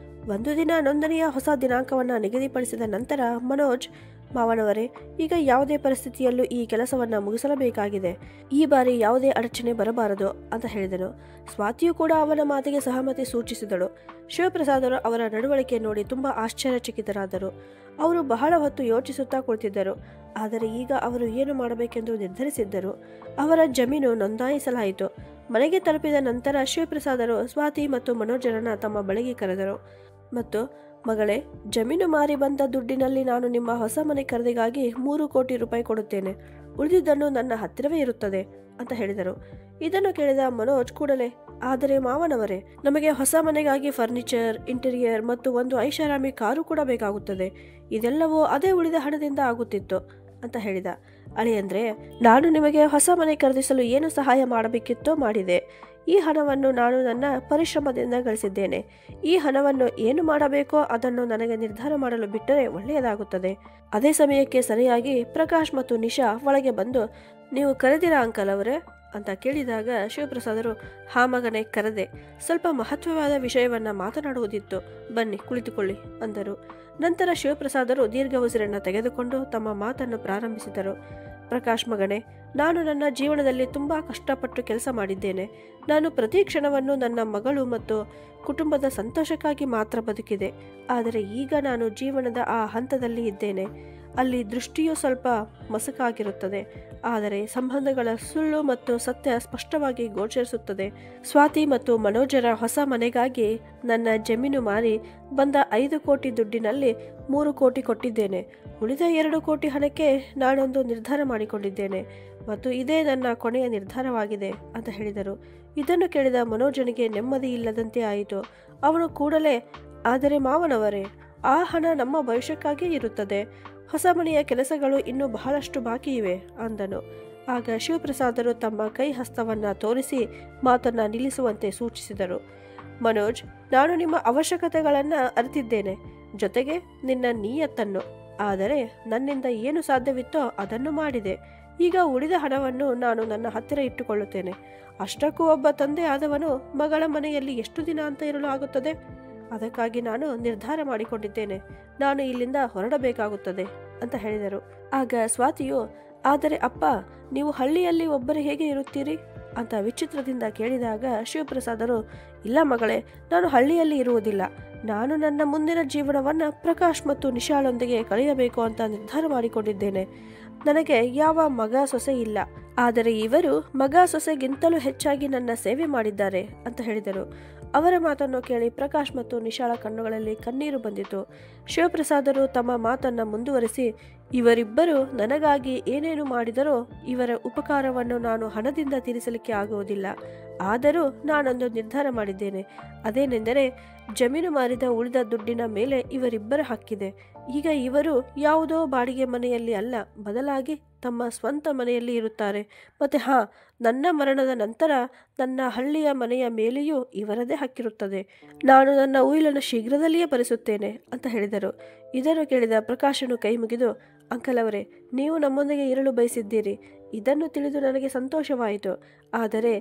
ಒಂದು ದಿನ ನೋಂದಣಿಯ ಹೊಸ ದಿನಾಂಕವನ್ನು ನಿಗದಿಪಡಿಸಿದ ನಂತರ ಮನೋಜ್, ಮಾವನವರೇ, ಈಗ ಯಾವುದೇ ಪರಿಸ್ಥಿತಿಯಲ್ಲೂ ಈ ಕೆಲಸವನ್ನು ಮುಗಿಸಲೇಬೇಕಾಗಿದೆ. ಈ ಬಾರಿ ಯಾವುದೇ ಅಡಚಣೆ ಬರಬಾರದು ಅಂತ ಹೇಳಿದನು. ಸ್ವಾತಿಯು ಕೂಡ ಅವನ ಮಾತಿಗೆ ಸಹಮತಿ ಸೂಚಿಸಿದಳು. ಶಿವಪ್ರಸಾದರು ಅವರ ನಡವಳಿಕೆ ನೋಡಿ ತುಂಬಾ ಆಶ್ಚರ್ಯಚಕಿತರಾದರು. ಅವರು ಬಹಳ ಹೊತ್ತು ಯೋಚಿಸುತ್ತಾ ಕುಳಿತಿದ್ದರು. ಆದರೆ ಈಗ ಅವರು ಏನು ಮಾಡಬೇಕೆಂದು ನಿರ್ಧರಿಸಿದ್ದರು. ಅವರ ಜಮೀನು ನೋಂದಾಯಿಸಲಾಯಿತು. ಮನೆಗೆ ತಲುಪಿದ ನಂತರ ಶಿವಪ್ರಸಾದರು ಸ್ವಾತಿ ಮತ್ತು ಮನೋಜರನ್ನ ತಮ್ಮ ಬಳಿಗೆ ಕರೆದರು ಮತ್ತು, ಮಗಳೇ, ಜಮೀನು ಮಾರಿ ಬಂದ ದುಡ್ಡಿನಲ್ಲಿ ನಾನು ನಿಮ್ಮ ಹೊಸ ಮನೆ ಖರೀದಿಗಾಗಿ 3 ಕೋಟಿ ರೂಪಾಯಿ ಕೊಡುತ್ತೇನೆ. ಉಳಿದಿದ್ದನ್ನು ನನ್ನ ಹತ್ತಿರವೇ ಇರುತ್ತದೆ ಅಂತ ಹೇಳಿದರು. ಇದನ್ನು ಕೇಳಿದ ಮನೋಜ್ ಕೂಡಲೇ, ಆದರೆ ಮಾವನವರೇ, ನಮಗೆ ಹೊಸ ಮನೆಗಾಗಿ ಫರ್ನಿಚರ್, ಇಂಟೀರಿಯರ್ ಮತ್ತು ಒಂದು ಐಷಾರಾಮಿ ಕಾರು ಕೂಡ ಬೇಕಾಗುತ್ತದೆ. ಇದೆಲ್ಲವೂ ಅದೇ ಉಳಿದ ಹಣದಿಂದ ಆಗುತ್ತಿತ್ತು ಅಂತ ಹೇಳಿದ. ಅಳಿಯಂದ್ರೆ, ನಾನು ನಿಮಗೆ ಹೊಸ ಮನೆ ಖರೀದಿಸಲು ಏನು ಸಹಾಯ ಮಾಡಬೇಕಿತ್ತೋ ಮಾಡಿದೆ. ಈ ಹಣವನ್ನು ನಾನು ನನ್ನ ಪರಿಶ್ರಮದಿಂದ ಗಳಿಸಿದ್ದೇನೆ. ಈ ಹಣವನ್ನು ಏನು ಮಾಡಬೇಕೋ ಅದನ್ನು ನನಗೆ ನಿರ್ಧಾರ ಮಾಡಲು ಬಿಟ್ಟರೆ ಒಳ್ಳೆಯದಾಗುತ್ತದೆ. ಅದೇ ಸಮಯಕ್ಕೆ ಸರಿಯಾಗಿ ಪ್ರಕಾಶ್ ಮತ್ತು ನಿಶಾ ಒಳಗೆ ಬಂದು, ನೀವು ಕರೆದಿರಾ ಅಂಕಲ್ ಅವರೇ ಅಂತ ಕೇಳಿದಾಗ ಶಿವಪ್ರಸಾದರು, ಹಾ ಮಗನೇ, ಕರೆದೆ. ಸ್ವಲ್ಪ ಮಹತ್ವವಾದ ವಿಷಯವನ್ನ ಮಾತನಾಡುವುದಿತ್ತು. ಬನ್ನಿ, ಕುಳಿತುಕೊಳ್ಳಿ ಅಂದರು. ನಂತರ ಶಿವಪ್ರಸಾದರು ದೀರ್ಘ ಉಸಿರನ್ನು ತೆಗೆದುಕೊಂಡು ತಮ್ಮ ಮಾತನ್ನು ಪ್ರಾರಂಭಿಸಿದರು. ಪ್ರಕಾಶ್ ಮಗನೇ, ನಾನು ನನ್ನ ಜೀವನದಲ್ಲಿ ತುಂಬಾ ಕಷ್ಟಪಟ್ಟು ಕೆಲಸ ಮಾಡಿದ್ದೇನೆ. ನಾನು ಪ್ರತಿ ಕ್ಷಣವನ್ನು ನನ್ನ ಮಗಳು ಮತ್ತು ಕುಟುಂಬದ ಸಂತೋಷಕ್ಕಾಗಿ ಮಾತ್ರ ಬದುಕಿದೆ. ಆದರೆ ಈಗ ನಾನು ಜೀವನದ ಆ ಹಂತದಲ್ಲಿ ಇದ್ದೇನೆ. ಅಲ್ಲಿ ದೃಷ್ಟಿಯು ಸ್ವಲ್ಪ ಮಸಕಾಗಿರುತ್ತದೆ, ಆದರೆ ಸಂಬಂಧಗಳ ಸುಳ್ಳು ಮತ್ತು ಸತ್ಯ ಸ್ಪಷ್ಟವಾಗಿ ಗೋಚರಿಸುತ್ತದೆ. ಸ್ವಾತಿ ಮತ್ತು ಮನೋಜರ ಹೊಸ ಮನೆಗಾಗಿ ನನ್ನ ಜಮೀನು ಮಾರಿ ಬಂದ 5 ಕೋಟಿ ದುಡ್ಡಿನಲ್ಲಿ 3 ಕೋಟಿ ಕೊಟ್ಟಿದ್ದೇನೆ. ಉಳಿದ 2 ಕೋಟಿ ಹಣಕ್ಕೆ ನಾನೊಂದು ನಿರ್ಧಾರ ಮಾಡಿಕೊಂಡಿದ್ದೇನೆ ಮತ್ತು ಇದೇ ನನ್ನ ಕೊನೆಯ ನಿರ್ಧಾರವಾಗಿದೆ ಅಂತ ಹೇಳಿದರು. ಇದನ್ನು ಕೇಳಿದ ಮನೋಜನಿಗೆ ನೆಮ್ಮದಿ ಇಲ್ಲದಂತೆ ಆಯಿತು. ಅವನು ಕೂಡಲೇ, ಆದರೆ ಮಾವನವರೇ, ಆ ಹಣ ನಮ್ಮ ಭವಿಷ್ಯಕ್ಕಾಗಿಯೇ ಇರುತ್ತದೆ. ಹೊಸ ಮನೆಯ ಕೆಲಸಗಳು ಇನ್ನೂ ಬಹಳಷ್ಟು ಬಾಕಿ ಇವೆ ಅಂದನು. ಆಗ ಶಿವಪ್ರಸಾದರು ತಮ್ಮ ಕೈ ಹಸ್ತವನ್ನ ತೋರಿಸಿ ಮಾತನ್ನ ನಿಲ್ಲಿಸುವಂತೆ ಸೂಚಿಸಿದರು. ಮನೋಜ್, ನಾನು ನಿಮ್ಮ ಅವಶ್ಯಕತೆಗಳನ್ನು ಅರಿತಿದ್ದೇನೆ, ಜೊತೆಗೆ ನಿನ್ನ ನೀಯತ್ತನ್ನು. ಆದರೆ ನನ್ನಿಂದ ಏನು ಸಾಧ್ಯವಿತ್ತೋ ಅದನ್ನು ಮಾಡಿದೆ. ಈಗ ಉಳಿದ ಹಣವನ್ನು ನಾನು ನನ್ನ ಹತ್ತಿರ ಇಟ್ಟುಕೊಳ್ಳುತ್ತೇನೆ. ಅಷ್ಟಕ್ಕೂ ಒಬ್ಬ ತಂದೆ ಆದವನು ಮಗಳ ಮನೆಯಲ್ಲಿ ಎಷ್ಟು ದಿನ ಅಂತ ಇರಲು ಆಗುತ್ತದೆ? ಅದಕ್ಕಾಗಿ ನಾನು ನಿರ್ಧಾರ ಮಾಡಿಕೊಂಡಿದ್ದೇನೆ. ನಾನು ಇಲ್ಲಿಂದ ಹೊರಡಬೇಕಾಗುತ್ತದೆ ಅಂತ ಹೇಳಿದರು. ಆಗ ಸ್ವಾತಿಯು, ಆದರೆ ಅಪ್ಪ, ನೀವು ಹಳ್ಳಿಯಲ್ಲಿ ಒಬ್ಬರು ಹೇಗೆ ಇರುತ್ತೀರಿ ಅಂತ ವಿಚಿತ್ರದಿಂದ ಕೇಳಿದಾಗ ಶಿವಪ್ರಸಾದರು, ಇಲ್ಲ ಮಗಳೇ, ನಾನು ಹಳ್ಳಿಯಲ್ಲಿ ಇರುವುದಿಲ್ಲ. ನಾನು ನನ್ನ ಮುಂದಿನ ಜೀವನವನ್ನು ಪ್ರಕಾಶ್ ಮತ್ತು ನಿಶಾಳೊಂದಿಗೆ ಕಳೆಯಬೇಕು ಅಂತ ನಿರ್ಧಾರ ಮಾಡಿಕೊಂಡಿದ್ದೇನೆ. ನನಗೆ ಯಾವ ಮಗ ಸೊಸೆ ಇಲ್ಲ, ಆದರೆ ಇವರು ಮಗ ಸೊಸೆಗಿಂತಲೂ ಹೆಚ್ಚಾಗಿ ನನ್ನ ಸೇವೆ ಮಾಡಿದ್ದಾರೆ ಅಂತ ಹೇಳಿದರು. ಅವರ ಮಾತನ್ನು ಕೇಳಿ ಪ್ರಕಾಶ್ ಮತ್ತು ನಿಶಾಳ ಕಣ್ಣುಗಳಲ್ಲಿ ಕಣ್ಣೀರು ಬಂದಿತು. ಶಿವಪ್ರಸಾದರು ತಮ್ಮ ಮಾತನ್ನು ಮುಂದುವರಿಸಿ, ಇವರಿಬ್ಬರು ನನಗಾಗಿ ಏನೇನು ಮಾಡಿದರೋ ಇವರ ಉಪಕಾರವನ್ನು ನಾನು ಹಣದಿಂದ ತೀರಿಸಲಿಕ್ಕೆ ಆಗುವುದಿಲ್ಲ. ಆದರೂ ನಾನೊಂದು ನಿರ್ಧಾರ ಮಾಡಿದ್ದೇನೆ. ಅದೇನೆಂದರೆ, ಜಮೀನು ಮಾರಿದ ಉಳಿದ ದುಡ್ಡಿನ ಮೇಲೆ ಇವರಿಬ್ಬರ ಹಕ್ಕಿದೆ. ಈಗ ಇವರು ಯಾವುದೋ ಬಾಡಿಗೆ ಮನೆಯಲ್ಲಿ ಅಲ್ಲ, ಬದಲಾಗಿ ತಮ್ಮ ಸ್ವಂತ ಮನೆಯಲ್ಲಿ ಇರುತ್ತಾರೆ. ಮತ್ತೆ ನನ್ನ ಮರಣದ ನಂತರ ನನ್ನ ಹಳ್ಳಿಯ ಮನೆಯ ಮೇಲೆಯೂ ಇವರದೇ ಹಕ್ಕಿರುತ್ತದೆ. ನಾನು ನನ್ನ ಉಯಿಲನ್ನು ಶೀಘ್ರದಲ್ಲಿಯೇ ಭರಿಸುತ್ತೇನೆ ಅಂತ ಹೇಳಿದರು. ಇದನ್ನು ಕೇಳಿದ ಪ್ರಕಾಶನು ಕೈ ಮುಗಿದು, ಅಂಕಲ್ ಅವರೇ, ನೀವು ನಮ್ಮೊಂದಿಗೆ ಇರಲು ಬಯಸಿದ್ದೀರಿ. ಇದನ್ನು ತಿಳಿದು ನನಗೆ ಸಂತೋಷವಾಯಿತು. ಆದರೆ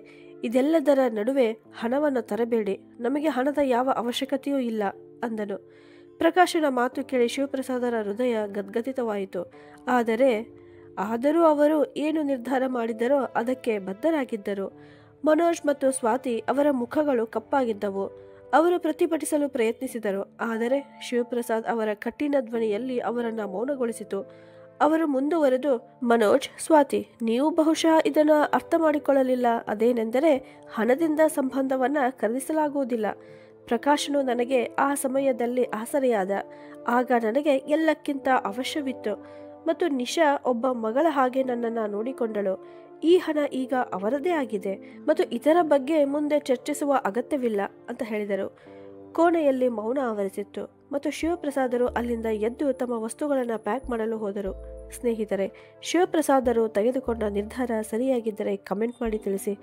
ಇದೆಲ್ಲದರ ನಡುವೆ ಹಣವನ್ನು ತರಬೇಡಿ. ನಮಗೆ ಹಣದ ಯಾವ ಅವಶ್ಯಕತೆಯೂ ಇಲ್ಲ ಅಂದನು. ಪ್ರಕಾಶನ ಮಾತು ಕೇಳಿ ಶಿವಪ್ರಸಾದರ ಹೃದಯ ಗದ್ಗದಿತವಾಯಿತು. ಆದರೂ ಅವರು ಏನು ನಿರ್ಧಾರ ಮಾಡಿದರೋ ಅದಕ್ಕೆ ಬದ್ಧರಾಗಿದ್ದರು. ಮನೋಜ್ ಮತ್ತು ಸ್ವಾತಿ ಅವರ ಮುಖಗಳು ಕಪ್ಪಾಗಿದ್ದವು. ಅವರು ಪ್ರತಿಭಟಿಸಲು ಪ್ರಯತ್ನಿಸಿದರು, ಆದರೆ ಶಿವಪ್ರಸಾದ್ ಅವರ ಕಠಿಣ ಧ್ವನಿಯಲ್ಲಿ ಅವರನ್ನು ಮೌನಗೊಳಿಸಿತು. ಅವರು ಮುಂದುವರೆದು, ಮನೋಜ್, ಸ್ವಾತಿ, ನೀವು ಬಹುಶಃ ಇದನ್ನು ಅರ್ಥ ಮಾಡಿಕೊಳ್ಳಲಿಲ್ಲ. ಅದೇನೆಂದರೆ ಹಣದಿಂದ ಸಂಬಂಧವನ್ನ ಖರೀದಿಸಲಾಗುವುದಿಲ್ಲ. ಪ್ರಕಾಶನು ನನಗೆ ಆ ಸಮಯದಲ್ಲಿ ಆಸರೆಯಾದ. ಆಗ ನನಗೆ ಎಲ್ಲಕ್ಕಿಂತ ಅವಶ್ಯವಿತ್ತು ಮತ್ತು ನಿಶಾ ಒಬ್ಬ ಮಗಳ ಹಾಗೆ ನನ್ನನ್ನು ನೋಡಿಕೊಂಡಳು. ಈ ಹಣ ಈಗ ಅವರದೇ ಆಗಿದೆ ಮತ್ತು ಇದರ ಬಗ್ಗೆ ಮುಂದೆ ಚರ್ಚಿಸುವ ಅಗತ್ಯವಿಲ್ಲ ಅಂತ ಹೇಳಿದರು. ಕೋಣೆಯಲ್ಲಿ ಮೌನ ಆವರಿಸಿತ್ತು ಮತ್ತು ಶಿವಪ್ರಸಾದರು ಅಲ್ಲಿಂದ ಎದ್ದು ತಮ್ಮ ವಸ್ತುಗಳನ್ನು ಪ್ಯಾಕ್ ಮಾಡಲು ಹೋದರು. ಸ್ನೇಹಿತರೆ, ಶಿವಪ್ರಸಾದರು ತೆಗೆದುಕೊಂಡ ನಿರ್ಧಾರ ಸರಿಯಾಗಿದ್ದರೆ ಕಮೆಂಟ್ ಮಾಡಿ ತಿಳಿಸಿ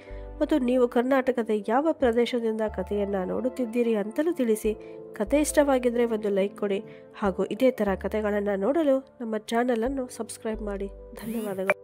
ಮತ್ತು ನೀವು ಕರ್ನಾಟಕದ ಯಾವ ಪ್ರದೇಶದಿಂದ ಕಥೆಯನ್ನು ನೋಡುತ್ತಿದ್ದೀರಿ ಅಂತಲೂ ತಿಳಿಸಿ. ಕತೆ ಇಷ್ಟವಾಗಿದ್ದರೆ ಒಂದು ಲೈಕ್ ಕೊಡಿ ಹಾಗೂ ಇದೇ ಥರ ಕಥೆಗಳನ್ನು ನೋಡಲು ನಮ್ಮ ಚಾನಲನ್ನು ಸಬ್ಸ್ಕ್ರೈಬ್ ಮಾಡಿ. ಧನ್ಯವಾದಗಳು.